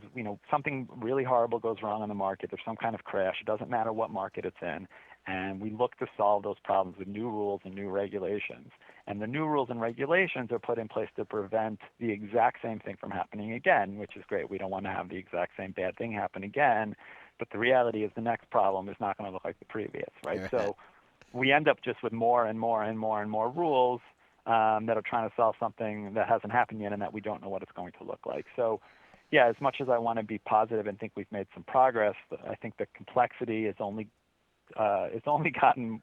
something really horrible goes wrong in the market. There's some kind of crash. It doesn't matter what market it's in. And we look to solve those problems with new rules and new regulations. And the new rules and regulations are put in place to prevent the exact same thing from happening again, which is great. We don't want to have the exact same bad thing happen again. But the reality is the next problem is not going to look like the previous, right? So we end up just with more and more and more and more rules that are trying to solve something that hasn't happened yet and that we don't know what it's going to look like. So, yeah, as much as I want to be positive and think we've made some progress, I think the complexity is only it's only gotten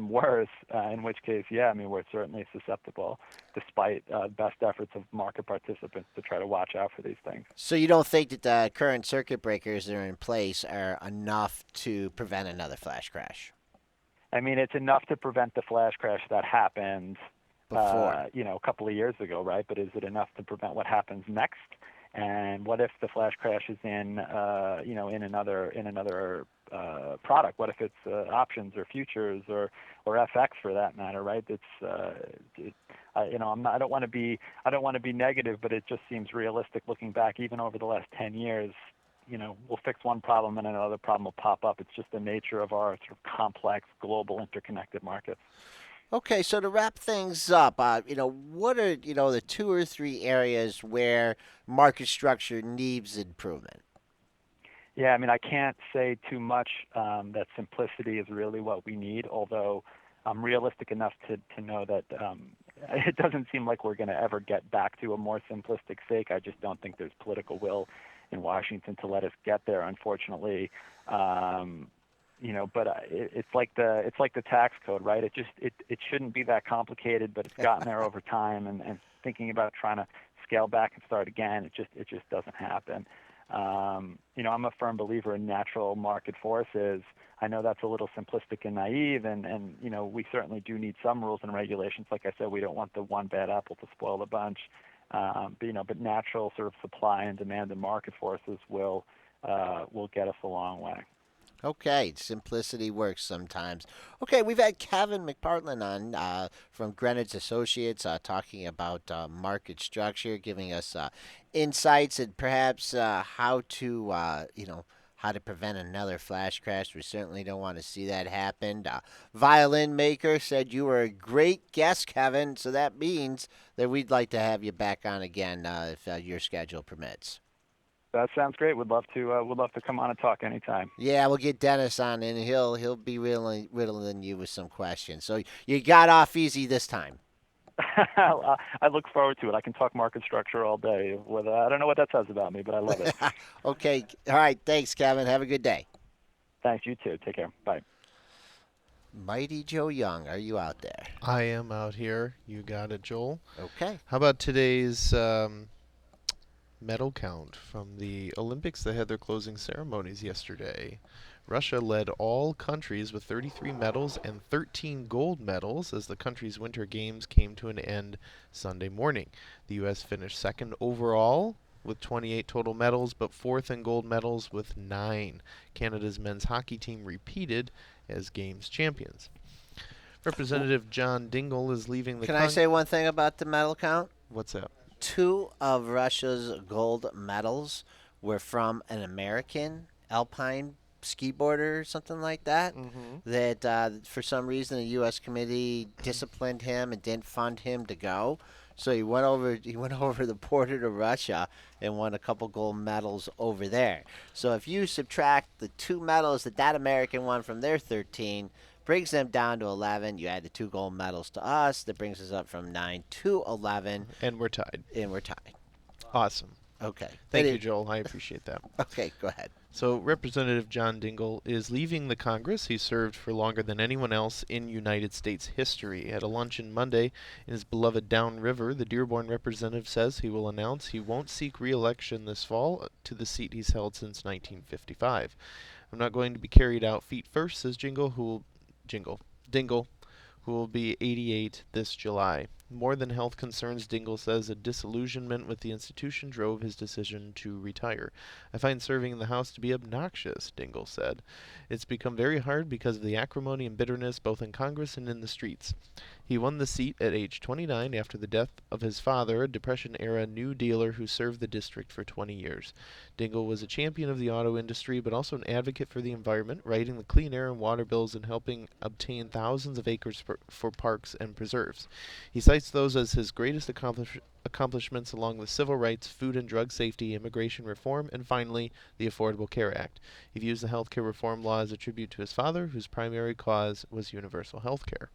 worse. In which case, yeah, I mean we're certainly susceptible, despite best efforts of market participants to try to watch out for these things. So you don't think that the current circuit breakers that are in place are enough to prevent another flash crash I mean, it's enough to prevent the flash crash that happened, before? a couple of years ago, right? But is it enough to prevent what happens next? And what if the flash crash is in another product? What if it's options or futures or FX for that matter, right? I don't want to be negative, but it just seems realistic looking back, even over the last 10 years. We'll fix one problem and another problem will pop up. It's just the nature of our sort of complex, global, interconnected markets. Okay, so to wrap things up, what are the 2 or 3 areas where market structure needs improvement? Yeah, I mean, I can't say too much that simplicity is really what we need, although I'm realistic enough to know that it doesn't seem like we're going to ever get back to a more simplistic sake. I just don't think there's political will in Washington to let us get there, unfortunately. But it's like the tax code, right? It shouldn't be that complicated, but it's gotten there over time. And thinking about trying to scale back and start again, it just doesn't happen. I'm a firm believer in natural market forces. I know that's a little simplistic and naive, and we certainly do need some rules and regulations. Like I said, we don't want the one bad apple to spoil the bunch. But natural sort of supply and demand and market forces will get us a long way. Okay, simplicity works sometimes. Okay, we've had Kevin McPartland on from Greenwich Associates talking about market structure, giving us insights and perhaps how to prevent another flash crash. We certainly don't want to see that happen. Violin Maker said you were a great guest, Kevin. So that means that we'd like to have you back on again if your schedule permits. That sounds great. Would love to come on and talk anytime. Yeah, we'll get Dennis on, and he'll be riddling you with some questions. So you got off easy this time. I look forward to it. I can talk market structure all day. I don't know what that says about me, but I love it. Okay. All right. Thanks, Kevin. Have a good day. Thanks. You too. Take care. Bye. Mighty Joe Young, are you out there? I am out here. You got it, Joel. Okay. How about today's medal count from the Olympics that had their closing ceremonies yesterday? Russia led all countries with 33 medals and 13 gold medals as the country's Winter Games came to an end Sunday morning. The U.S. finished second overall with 28 total medals, but fourth in gold medals with 9. Canada's men's hockey team repeated as Games champions. Representative John Dingell is leaving the Can I say one thing about the medal count? What's that? 2 of Russia's gold medals were from an American alpine ski boarder or something like that. That for some reason the U.S. committee disciplined him and didn't fund him to go. So he went over the border to Russia and won a couple gold medals over there. So if you subtract the 2 medals that American won from their 13, brings them down to 11. You add the 2 gold medals to us, that brings us up from 9 to 11. And we're tied. Awesome. Okay. Thank you, Joel. I appreciate that. Okay, go ahead. So Representative John Dingell is leaving the Congress. He served for longer than anyone else in United States history. At a luncheon Monday in his beloved Downriver, the Dearborn representative says he will announce he won't seek re-election this fall to the seat he's held since 1955. I'm not going to be carried out feet first, says Dingell, who will be 88 this July. More than health concerns, Dingell says a disillusionment with the institution drove his decision to retire. I find serving in the House to be obnoxious, Dingell said. It's become very hard because of the acrimony and bitterness both in Congress and in the streets. He won the seat at age 29 after the death of his father, a Depression-era New Dealer who served the district for 20 years. Dingell was a champion of the auto industry, but also an advocate for the environment, writing the clean air and water bills and helping obtain thousands of acres for parks and preserves. He cites those as his greatest accomplishments along with civil rights, food and drug safety, immigration reform, and finally, the Affordable Care Act. He views the health care reform law as a tribute to his father, whose primary cause was universal health care.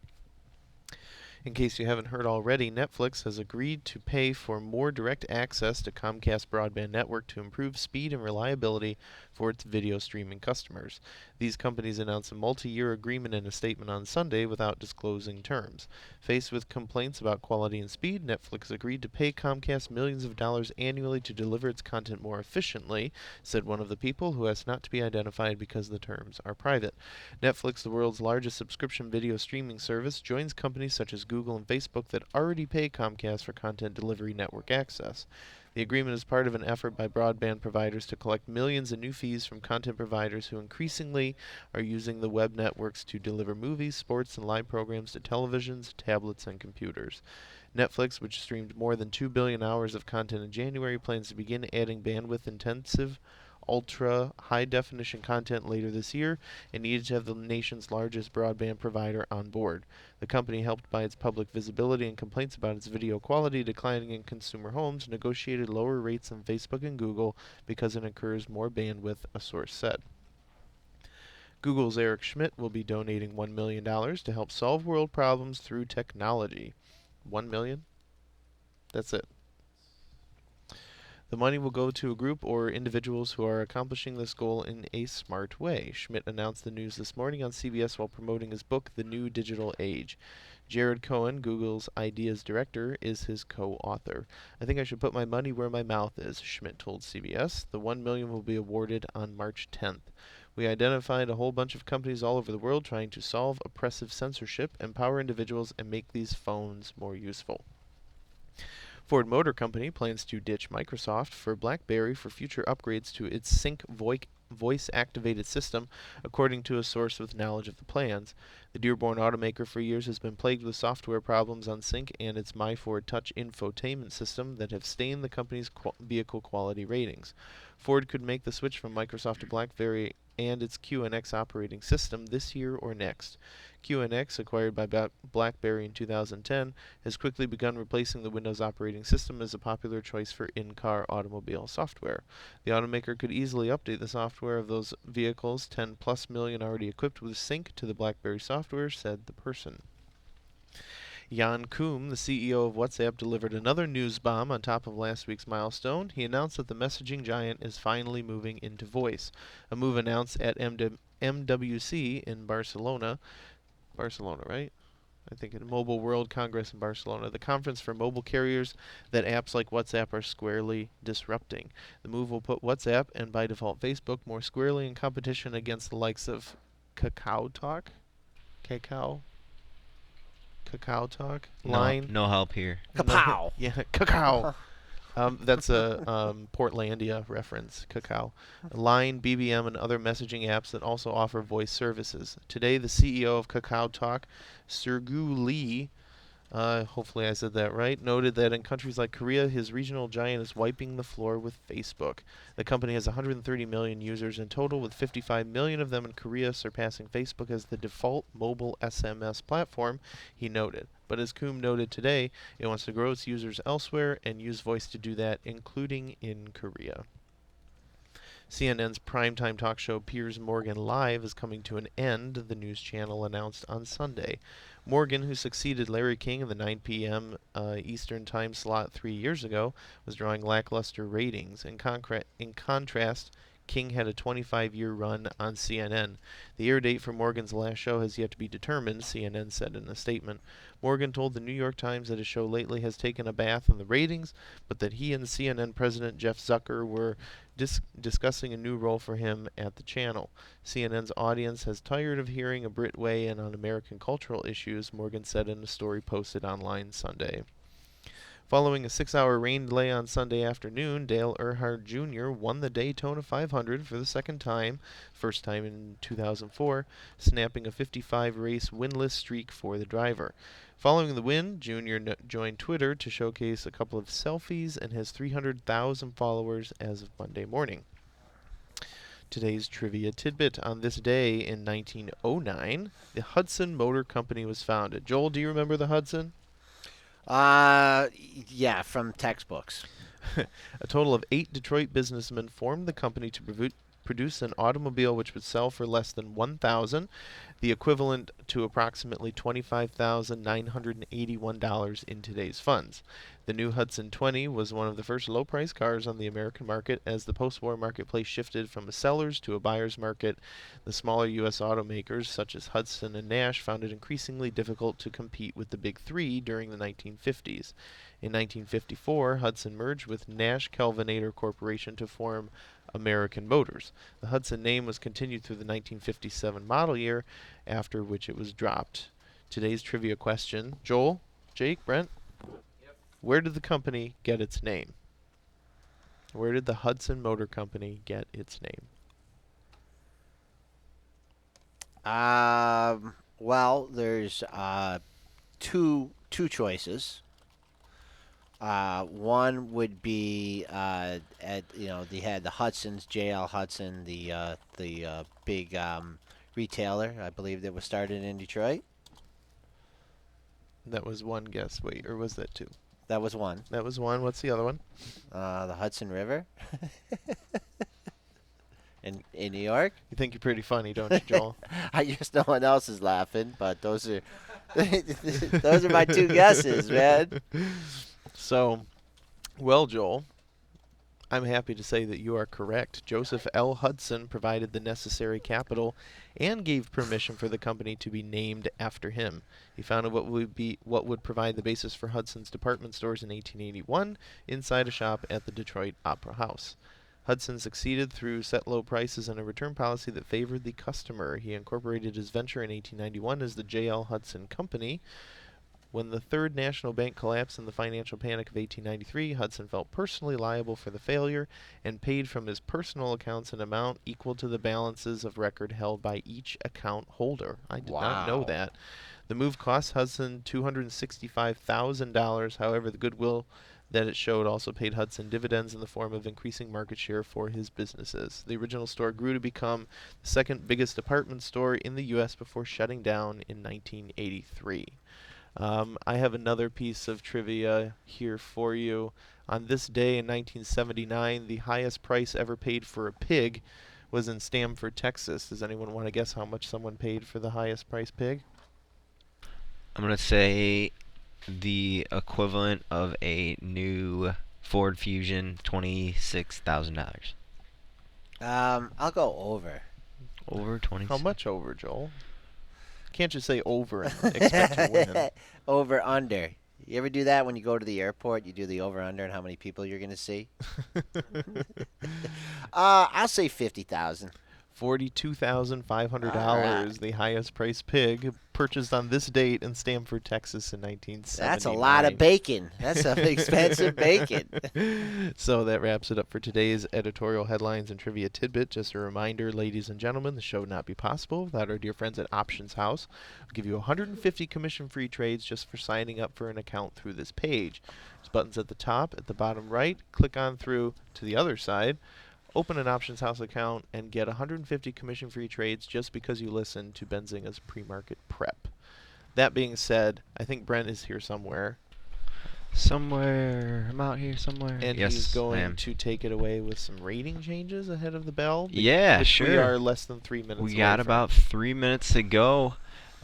In case you haven't heard already, Netflix has agreed to pay for more direct access to Comcast broadband network to improve speed and reliability for its video streaming customers. These companies announced a multi-year agreement in a statement on Sunday without disclosing terms. Faced with complaints about quality and speed, Netflix agreed to pay Comcast millions of dollars annually to deliver its content more efficiently, said one of the people, who has not to be identified because the terms are private. Netflix, the world's largest subscription video streaming service, joins companies such as Google and Facebook that already pay Comcast for content delivery network access. The agreement is part of an effort by broadband providers to collect millions in new fees from content providers who increasingly are using the web networks to deliver movies, sports, and live programs to televisions, tablets, and computers. Netflix, which streamed more than 2 billion hours of content in January, plans to begin adding bandwidth-intensive ultra high definition content later this year and needed to have the nation's largest broadband provider on board. The company, helped by its public visibility and complaints about its video quality declining in consumer homes, negotiated lower rates than Facebook and Google because it incurs more bandwidth, a source said. Google's Eric Schmidt will be donating $1 million to help solve world problems through technology. 1 million? That's it. The money will go to a group or individuals who are accomplishing this goal in a smart way. Schmidt announced the news this morning on CBS while promoting his book, The New Digital Age. Jared Cohen, Google's Ideas Director, is his co-author. I think I should put my money where my mouth is, Schmidt told CBS. The $1 million will be awarded on March 10th. We identified a whole bunch of companies all over the world trying to solve oppressive censorship, empower individuals, and make these phones more useful. Ford Motor Company plans to ditch Microsoft for BlackBerry for future upgrades to its Sync voice-activated system, according to a source with knowledge of the plans. The Dearborn automaker for years has been plagued with software problems on Sync and its MyFord Touch infotainment system that have stained the company's vehicle quality ratings. Ford could make the switch from Microsoft to BlackBerry and its QNX operating system this year or next. QNX, acquired by BlackBerry in 2010, has quickly begun replacing the Windows operating system as a popular choice for in-car automobile software. The automaker could easily update the software of those vehicles, 10 plus million already equipped with Sync, to the BlackBerry software, said the person. Jan Koum, the CEO of WhatsApp, delivered another news bomb on top of last week's milestone. He announced that the messaging giant is finally moving into voice, a move announced at MWC in Barcelona. Barcelona, right? I think in Mobile World Congress in Barcelona, the conference for mobile carriers that apps like WhatsApp are squarely disrupting. The move will put WhatsApp, and by default Facebook, more squarely in competition against the likes of Kakao Talk, No, Line. no help here. Kapow! Yeah, Kakao. That's a Portlandia reference, Kakao. Line, BBM, and other messaging apps that also offer voice services. Today, the CEO of Kakao Talk, Sergey Lee, hopefully I said that right, noted that in countries like Korea, his regional giant is wiping the floor with Facebook. The company has 130 million users in total, with 55 million of them in Korea, surpassing Facebook as the default mobile SMS platform, he noted. But as Koum noted today, it wants to grow its users elsewhere and use voice to do that, including in Korea. CNN's primetime talk show Piers Morgan Live is coming to an end, the news channel announced on Sunday. Morgan, who succeeded Larry King in the 9 p.m. Eastern time slot 3 years ago, was drawing lackluster ratings. In contrast, King had a 25-year run on CNN. The air date for Morgan's last show has yet to be determined, CNN said in a statement. Morgan told the New York Times that his show lately has taken a bath in the ratings, but that he and CNN President Jeff Zucker were discussing a new role for him at the channel. CNN's audience has tired of hearing a Brit weigh in on American cultural issues, Morgan said in a story posted online Sunday. Following a 6-hour rain delay on Sunday afternoon, Dale Earnhardt Jr. won the Daytona 500 for the second time, first time in 2004, snapping a 55-race winless streak for the driver. Following the win, Jr. joined Twitter to showcase a couple of selfies and his 300,000 followers as of Monday morning. Today's trivia tidbit: on this day in 1909, the Hudson Motor Company was founded. Joel, do you remember the Hudson? Yeah, from textbooks. A total of 8 Detroit businessmen formed the company to produce an automobile which would sell for less than $1,000, the equivalent to approximately $25,981 in today's funds. The new Hudson 20 was one of the first low-price cars on the American market as the post-war marketplace shifted from a seller's to a buyer's market. The smaller U.S. automakers, such as Hudson and Nash, found it increasingly difficult to compete with the Big Three during the 1950s. In 1954, Hudson merged with Nash Kelvinator Corporation to form American Motors. The Hudson name was continued through the 1957 model year, after which it was dropped. Today's trivia question, Joel, Jake, Brent, where did the company get its name? Where did the Hudson Motor Company get its name? Well, there's two choices. One would be they had the Hudson's, J.L. Hudson, the big retailer, I believe, that was started in Detroit. That was one guess. Wait, or was that two? That was one. That was one. What's the other one? The Hudson River in New York. You think you're pretty funny, don't you, Joel? I guess no one else is laughing, but those are those are my two guesses, man. So, well, Joel, I'm happy to say that you are correct. Joseph L. Hudson provided the necessary capital and gave permission for the company to be named after him. He founded what would provide the basis for Hudson's department stores in 1881 inside a shop at the Detroit Opera House. Hudson succeeded through set low prices and a return policy that favored the customer. He incorporated his venture in 1891 as the J.L. Hudson Company. When the Third National Bank collapsed in the financial panic of 1893, Hudson felt personally liable for the failure and paid from his personal accounts an amount equal to the balances of record held by each account holder. I did not know Wow. that. The move cost Hudson $265,000. However, the goodwill that it showed also paid Hudson dividends in the form of increasing market share for his businesses. The original store grew to become the second biggest department store in the U.S. before shutting down in 1983. I have another piece of trivia here for you. On this day in 1979, the highest price ever paid for a pig was in Stamford, Texas. Does anyone want to guess how much someone paid for the highest price pig? I'm going to say the equivalent of a new Ford Fusion, $26,000. I'll go over. Over 20. How much over, Joel? Can't just say over and expect to win. Over under. You ever do that when you go to the airport? You do the over under and how many people you're gonna see. I'll say 50,000. $42,500, Alright. the highest priced pig purchased on this date in Stamford, Texas in 1979. That's a lot of bacon. That's some expensive bacon. So that wraps it up for today's editorial headlines and trivia tidbit. Just a reminder, ladies and gentlemen, the show would not be possible without our dear friends at Options House. We'll give you 150 commission-free trades just for signing up for an account through this page. There's buttons at the top, at the bottom right. Click on through to the other side. Open an Options House account and get 150 commission-free trades just because you listen to Benzinga's pre-market prep. That being said, I think Brent is here somewhere. Somewhere. I'm out here somewhere. And yes, he's I going am. to take it away with some rating changes ahead of the bell. Yeah, which sure. We are less than 3 minutes We away got from. about 3 minutes to go.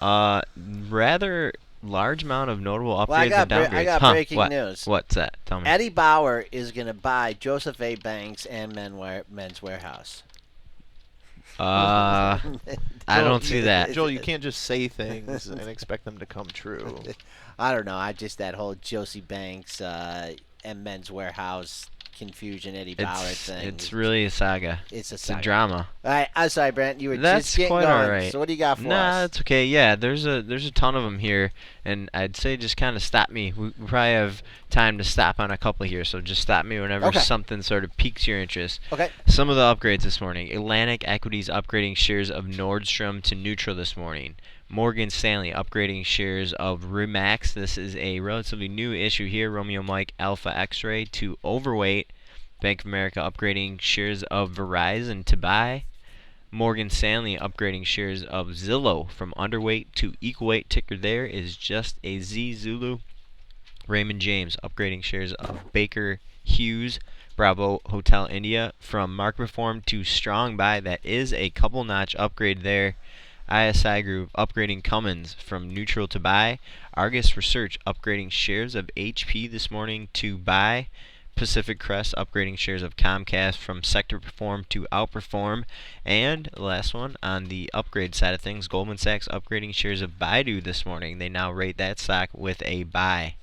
Rather large amount of notable upgrades Well, I got, and downgrades. I got Huh, breaking what? news. What's that? Tell me. Eddie Bauer is going to buy Joseph A. Banks and Men's Warehouse. I don't see that. Joel, you can't just say things and expect them to come true. I don't know. I just that whole Josie Banks and Men's Warehouse confusion, Eddie Bauer thing. It's really a saga. It's a It's saga. a drama. All right, I'm sorry, Brent. You were That's just getting quite going. alright. So what do you got for Nah, us? that's okay. Yeah, there's a ton of them here, and I'd say just kind of stop me. We probably have time to stop on a couple here, so just stop me whenever Okay. something sort of piques your interest. Okay. Some of the upgrades this morning. Atlantic Equities upgrading shares of Nordstrom to neutral this morning. Morgan Stanley upgrading shares of Remax. This is a relatively new issue here. Romeo Mike Alpha X-Ray to overweight. Bank of America upgrading shares of Verizon to buy. Morgan Stanley upgrading shares of Zillow from underweight to equal weight. Ticker there is just a Z Zulu. Raymond James upgrading shares of Baker Hughes. Bravo Hotel India from market perform to strong buy. That is a couple notch upgrade there. ISI Group upgrading Cummins from neutral to buy. Argus Research upgrading shares of HP this morning to buy. Pacific Crest upgrading shares of Comcast from sector perform to outperform. And the last one on the upgrade side of things, Goldman Sachs upgrading shares of Baidu this morning. They now rate that stock with a buy.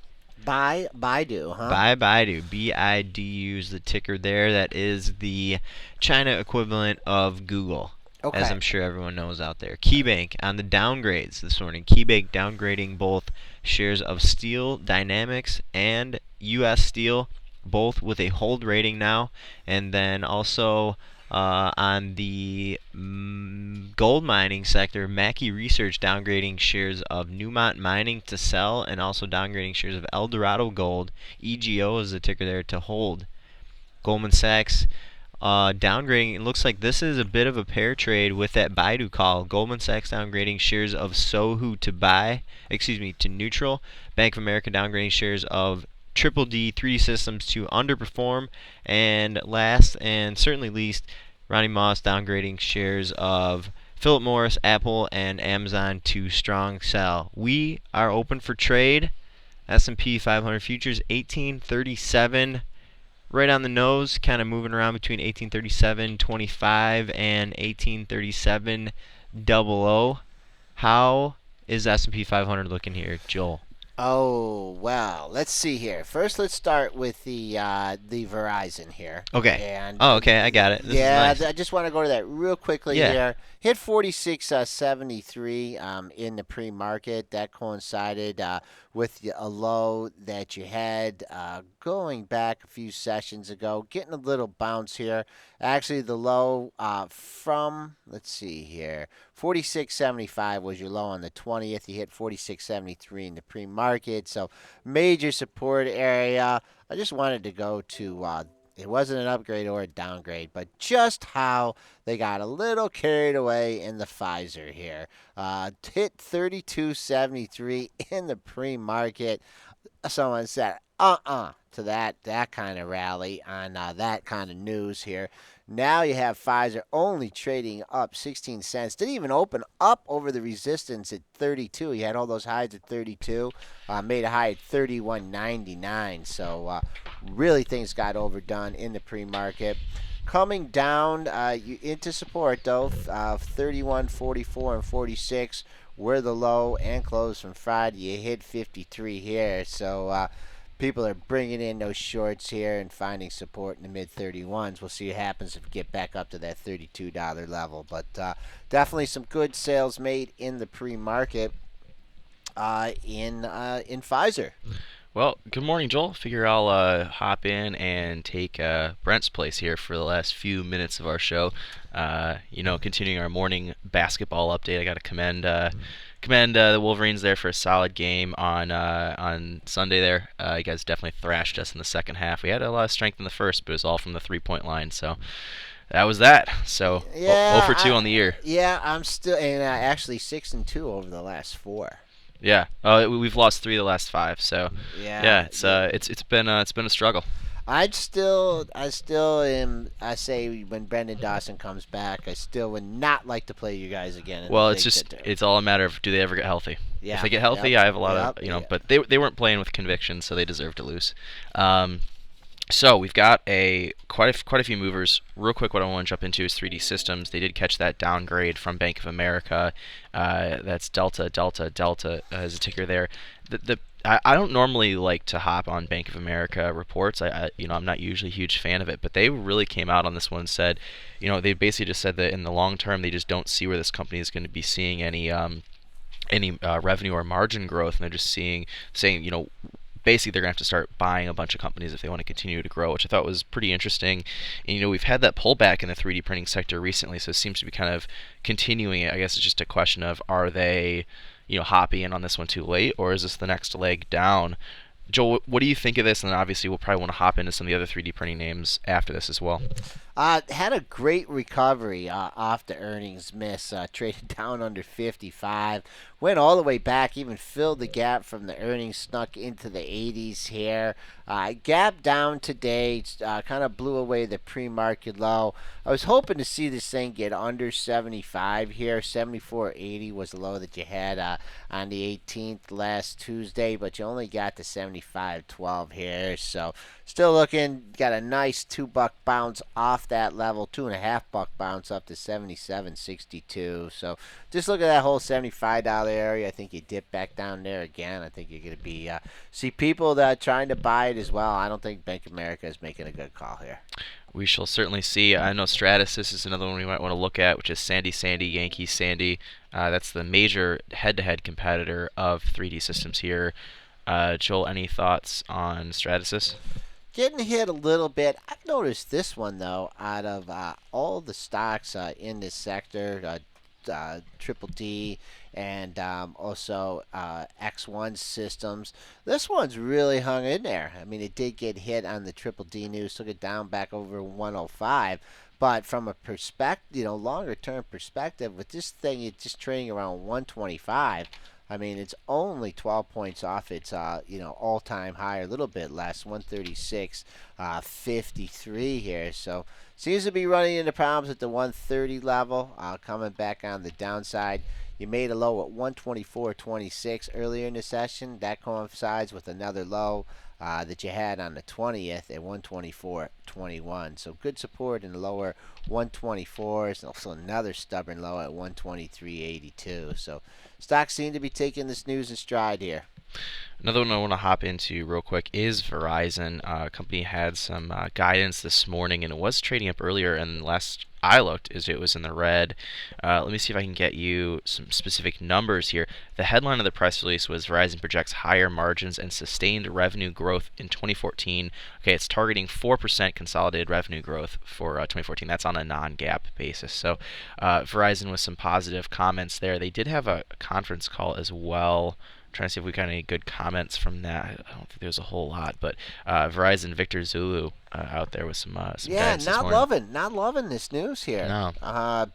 Buy Baidu, huh? Buy Baidu. BIDU is the ticker there. That is the China equivalent of Google. Okay. As I'm sure everyone knows out there. KeyBank on the downgrades this morning. KeyBank downgrading both shares of Steel Dynamics and U.S. Steel, both with a hold rating now. And then also on the gold mining sector, Mackie Research downgrading shares of Newmont Mining to sell, and also downgrading shares of Eldorado Gold. EGO is the ticker there to hold. Goldman Sachs downgrading. It looks like this is a bit of a pair trade with that Baidu call. Goldman Sachs downgrading shares of Sohu to neutral. Bank of America downgrading shares of Triple D 3D Systems to underperform. And last and certainly least, Ronnie Moss downgrading shares of Philip Morris, Apple, and Amazon to strong sell. We are open for trade. S&P 500 futures 1837. Right on the nose, kind of moving around between 1837.25 and 1837.00. How is S&P 500 looking here, Joel? Oh, well, let's see here. First, let's start with the Verizon here. Okay. And Okay, I got it. This is nice. I just want to go to that real quickly here. Hit 46.73 in the pre-market. That coincided with a low that you had going back a few sessions ago. Getting a little bounce here. Actually, the low from, let's see here, 46.75 was your low on the 20th. You hit 46.73 in the pre-market. So major support area. I just wanted to go to it wasn't an upgrade or a downgrade, but just how they got a little carried away in the Pfizer here. Hit 32.73 in the pre-market. Someone said, to that kind of rally on that kind of news here. Now you have Pfizer only trading up 16 cents. Didn't even open up over the resistance at 32. You had all those highs at 32. Made a high at 31.99. So really things got overdone in the pre-market. Coming down into support, though, of 31.44 and 46 were the low and close from Friday. You hit 53 here. So people are bringing in those shorts here and finding support in the mid-31s. We'll see what happens if we get back up to that $32 level. But definitely some good sales made in the pre-market in Pfizer. Well, good morning, Joel. Figure I'll hop in and take Brent's place here for the last few minutes of our show. Continuing our morning basketball update, I got to commend the Wolverines there for a solid game on Sunday there. You guys definitely thrashed us in the second half. We had a lot of strength in the first, but it was all from the three-point line. So that was that. So 0 for 2 on the year. Yeah, I'm still and actually 6-2 over the last 4. Yeah, we've lost 3 of the last 5. So it's been a struggle. I still am. I say when Brendan Dawson comes back, I still would not like to play you guys again. Well, it's all a matter of do they ever get healthy. Yeah. If they get healthy, I have a lot of but they weren't playing with conviction, so they deserve to lose. So we've got quite a few movers. Real quick, what I want to jump into is 3D Systems. They did catch that downgrade from Bank of America. That's Delta as a ticker there. I don't normally like to hop on Bank of America reports. I'm not usually a huge fan of it, but they really came out on this one and said, they basically just said that in the long term they just don't see where this company is going to be seeing any revenue or margin growth, and they're just saying basically they're going to have to start buying a bunch of companies if they want to continue to grow, which I thought was pretty interesting. And we've had that pullback in the 3D printing sector recently, so it seems to be kind of continuing it. I guess it's just a question of, are they hopping in on this one too late, or is this the next leg down? Joel, what do you think of this? And then obviously we'll probably want to hop into some of the other 3D printing names after this as well. Had a great recovery off the earnings miss. Traded down under 55. Went all the way back, even filled the gap from the earnings, snuck into the 80s here. Gap down today, kind of blew away the pre-market low. I was hoping to see this thing get under 75 here. 74.80 was the low that you had on the 18th last Tuesday, but you only got to 75.12 here. So still looking, got a nice $2 bounce off that level, $2.50 bounce up to 77.62. So just look at that whole $75 area. I think you dip back down there again. I think you're going to be see people that are trying to buy it as well. I don't think Bank of America is making a good call here. We shall certainly see. I know Stratasys is another one we might want to look at, which is Sandy Yankee Sandy. That's the major head-to-head competitor of 3D Systems here. Joel, any thoughts on Stratasys? Getting hit a little bit. I've noticed this one, though, out of all the stocks in this sector, Triple D and also X1 Systems. This one's really hung in there. I mean, it did get hit on the Triple D news, took it down back over 105. But from a longer term perspective, with this thing, it's just trading around 125. I mean, it's only 12 points off its all-time high, a little bit less, 136.53 here. So seems to be running into problems at the 130 level, coming back on the downside. You made a low at 124.26 earlier in the session. That coincides with another low that you had on the 20th at 124.21. So good support in the lower 124s, and also another stubborn low at 123.82. So stocks seem to be taking this news in stride here. Another one I want to hop into real quick is Verizon. Company had some guidance this morning, and it was trading up earlier, and last I looked, it was in the red. Let me see if I can get you some specific numbers here. The headline of the press release was Verizon projects higher margins and sustained revenue growth in 2014. Okay, it's targeting 4% consolidated revenue growth for 2014. That's on a non-GAAP basis. So Verizon with some positive comments there. They did have a conference call as well. Trying to see if we got any good comments from that. I don't think there's a whole lot, but Verizon Victor Zulu out there with some guidance this morning. Not loving this news here. No.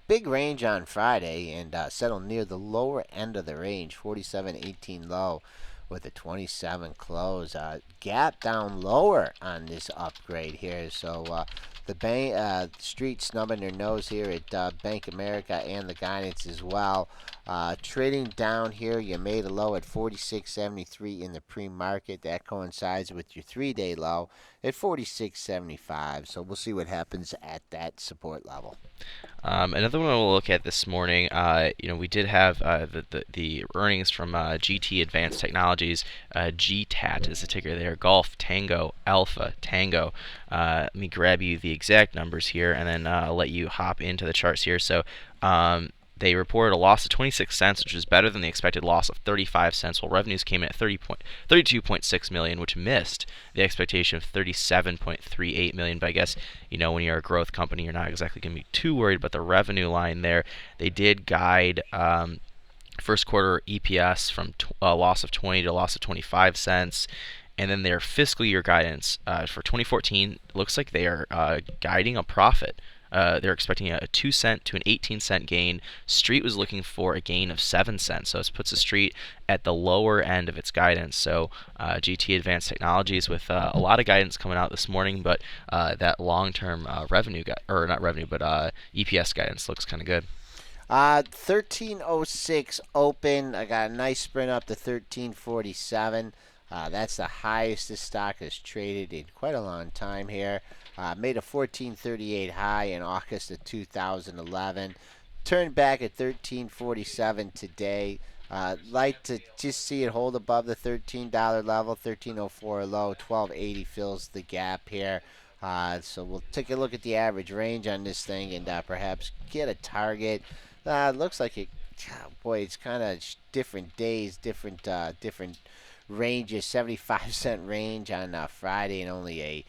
Big range on Friday and settled near the lower end of the range, 47.18 low with a 27 close. Gap down lower on this upgrade here. So the street snubbing their nose here at Bank America and the guidance as well. Trading down here, you made a low at 46.73 in the pre-market. That coincides with your 3-day low at 46.75. So we'll see what happens at that support level. Another one we'll look at this morning, we did have the earnings from GT Advanced Technologies. GTAT is the ticker there. Golf Tango Alpha Tango. Let me grab you the exact numbers here, and then I'll let you hop into the charts here. So they reported a loss of 26 cents, which is better than the expected loss of 35 cents, while revenues came in at 32.6 million, which missed the expectation of 37.38 million. But I guess, when you're a growth company, you're not exactly going to be too worried about the revenue line there. They did guide first quarter EPS from a loss of 20 to a loss of 25 cents. And then their fiscal year guidance for 2014 looks like they are guiding a profit. They're expecting a 2 cent to an 18-cent gain. Street was looking for a gain of 7 cents, so this puts the Street at the lower end of its guidance. So GT Advanced Technologies with a lot of guidance coming out this morning, but that long-term EPS guidance looks kind of good. 1306 open. I got a nice sprint up to 1347. That's the highest this stock has traded in quite a long time here. Made a 1438 high in August of 2011. Turned back at 1347 today. Like to just see it hold above the $13 level. 1304 low. 1280 fills the gap here. So we'll take a look at the average range on this thing and perhaps get a target. Looks like it. Boy, it's kind of different days, different ranges. 75-cent range on Friday and only a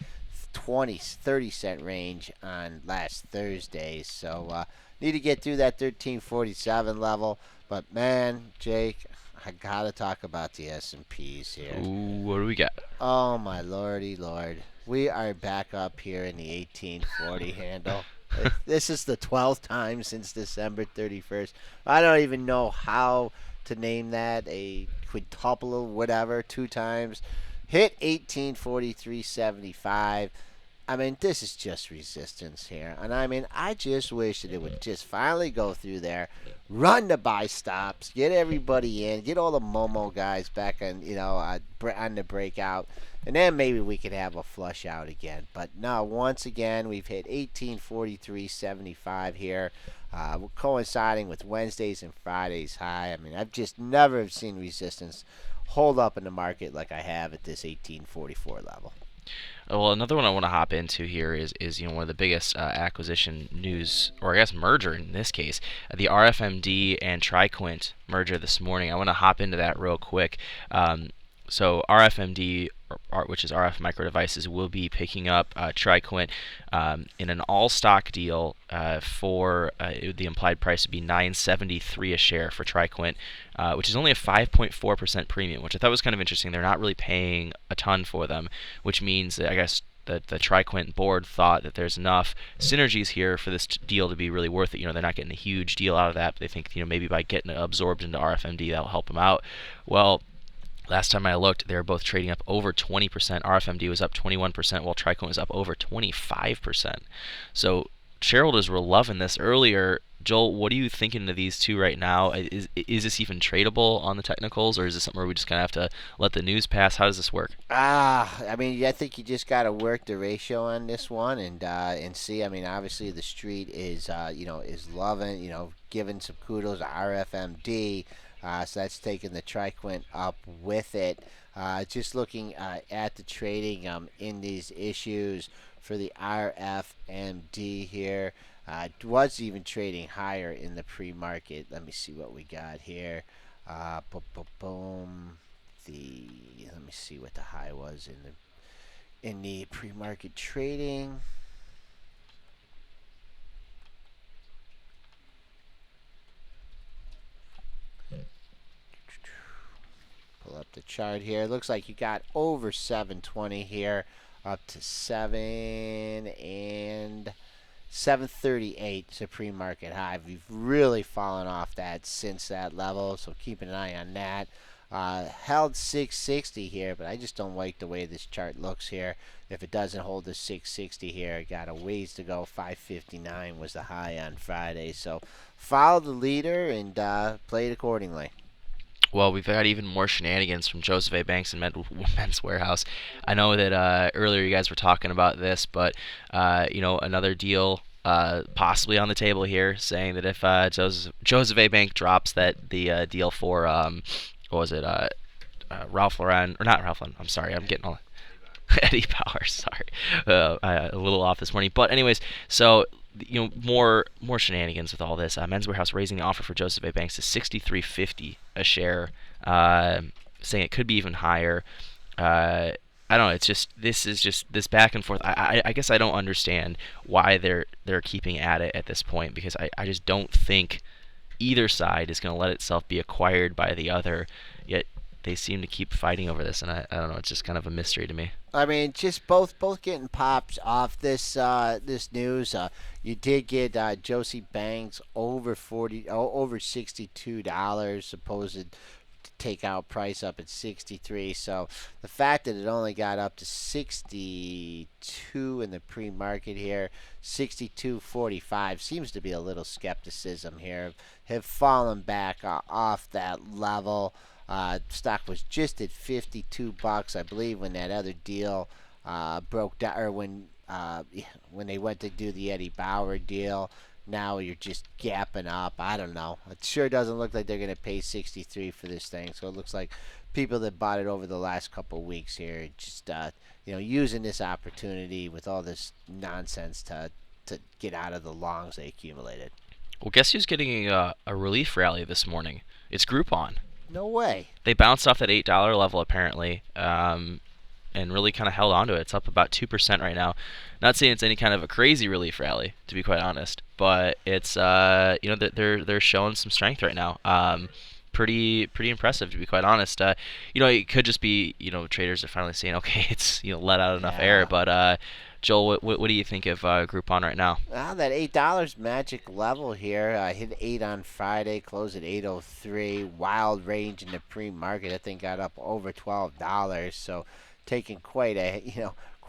30-cent range on last Thursday. So need to get through that 1347 level. But man, Jake, I gotta talk about the S&Ps here. Ooh, what do we got? Oh my lordy lord. We are back up here in the 1840 handle. This is the 12th time since December 31st. I don't even know how to name that. A quintuple, whatever, 2 times. Hit 1843.75. I mean, this is just resistance here. And I mean, I just wish that it would just finally go through there, run the buy stops, get everybody in, get all the Momo guys back on, on the breakout, and then maybe we could have a flush out again. But no, once again, we've hit 1843.75 here, coinciding with Wednesdays and Fridays high. I mean, I've just never seen resistance hold up in the market like I have at this 1844 level. Well, another one I want to hop into here is one of the biggest acquisition news, or I guess merger in this case, the RFMD and TriQuint merger this morning. I want to hop into that real quick. So RFMD, which is RF Micro Devices, will be picking up TriQuint in an all-stock deal for the implied price would be $9.73 a share for TriQuint, which is only a 5.4% premium, which I thought was kind of interesting. They're not really paying a ton for them, which means that I guess the TriQuint board thought that there's enough synergies here for this deal to be really worth it. They're not getting a huge deal out of that, but they think maybe by getting it absorbed into RFMD that'll help them out. Well, last time I looked, they were both trading up over 20%. RFMD was up 21%, while TriQuint was up over 25%. So shareholders were loving this earlier. Joel, what are you thinking of these two right now? Is this even tradable on the technicals, or is this something where we just kind of have to let the news pass? How does this work? I mean, I think you just got to work the ratio on this one and see. I mean, obviously the street is is loving, giving some kudos to RFMD. So that's taking the TriQuint up with it. Just looking at the trading in these issues for the RFMD here. Was even trading higher in the pre-market. Let me see what we got here. Boom. Let me see what the high was in the pre-market trading. Pull up the chart here. It looks like you got over 720 here, up to 738 is a pre-market high. We've really fallen off that since that level, so keeping an eye on that. Held 660 here, but I just don't like the way this chart looks here. If it doesn't hold the 660 here, it got a ways to go. 559 was the high on Friday, so follow the leader and play it accordingly. Well, we've got even more shenanigans from Joseph A. Banks and Men's Warehouse. I know that earlier you guys were talking about this, but another deal possibly on the table here, saying that if Joseph A. Bank drops the deal for what was it, Ralph Lauren, or not Ralph Lauren? I'm sorry, I'm getting all Eddie Bauer. Sorry, a little off this morning, but anyways, so. More shenanigans with all this. Men's Warehouse raising the offer for Joseph A. Banks to $63.50 a share, saying it could be even higher. I don't know. It's just this back and forth. I guess I don't understand why they're keeping at it at this point, because I just don't think either side is going to let itself be acquired by the other. Yet they seem to keep fighting over this, and I don't know. It's just kind of a mystery to me. I mean, just both getting pops off this news. You did get Josie Banks over $62, supposed takeout price up at 63. So the fact that it only got up to 62 in the pre-market here, 62.45, seems to be a little skepticism here. Have fallen back off that level. Stock was just at $52, I believe, when that other deal broke down, or when they went to do the Eddie Bauer deal. Now you're just gapping up. I don't know. It sure doesn't look like they're going to pay 63 for this thing. So it looks like people that bought it over the last couple of weeks here, just using this opportunity with all this nonsense to get out of the longs they accumulated. Well, guess who's getting a relief rally this morning? It's Groupon. No way. They bounced off that $8 level apparently, and really kind of held on to it. It's up about 2% right now. Not saying it's any kind of a crazy relief rally, to be quite honest, but it's they're showing some strength right now. pretty impressive, to be quite honest. It could just be traders are finally saying, okay, it's let out enough air. But Joel, what do you think of Groupon right now? Well, that $8 magic level here. Hit 8 on Friday, closed at 8.03. Wild range in the pre-market. I think got up over $12. So taking quite a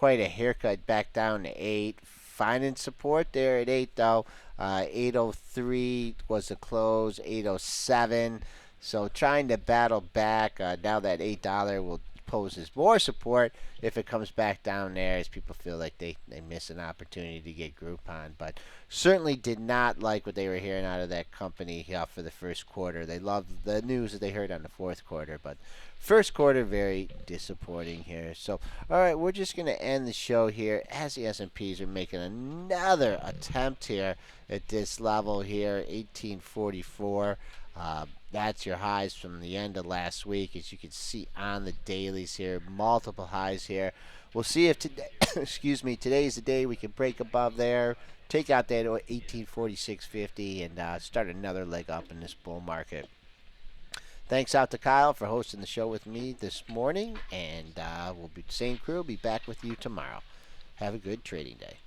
haircut back down to 8. Finding support there at 8 though. 8.03 was the close. 8.07. So trying to battle back. Now that $8 will poses more support if it comes back down there, as people feel like they miss an opportunity to get Groupon. But certainly did not like what they were hearing out of that company for the first quarter. They loved the news that they heard on the fourth quarter, but first quarter very disappointing here. So all right, we're just going to end the show here as the S&Ps are making another attempt here at this level here, 1844. That's your highs from the end of last week, as you can see on the dailies here. Multiple highs here. We'll see if today, today's the day we can break above there, take out that 1846.50, and start another leg up in this bull market. Thanks out to Kyle for hosting the show with me this morning, and we'll be same crew. Be back with you tomorrow. Have a good trading day.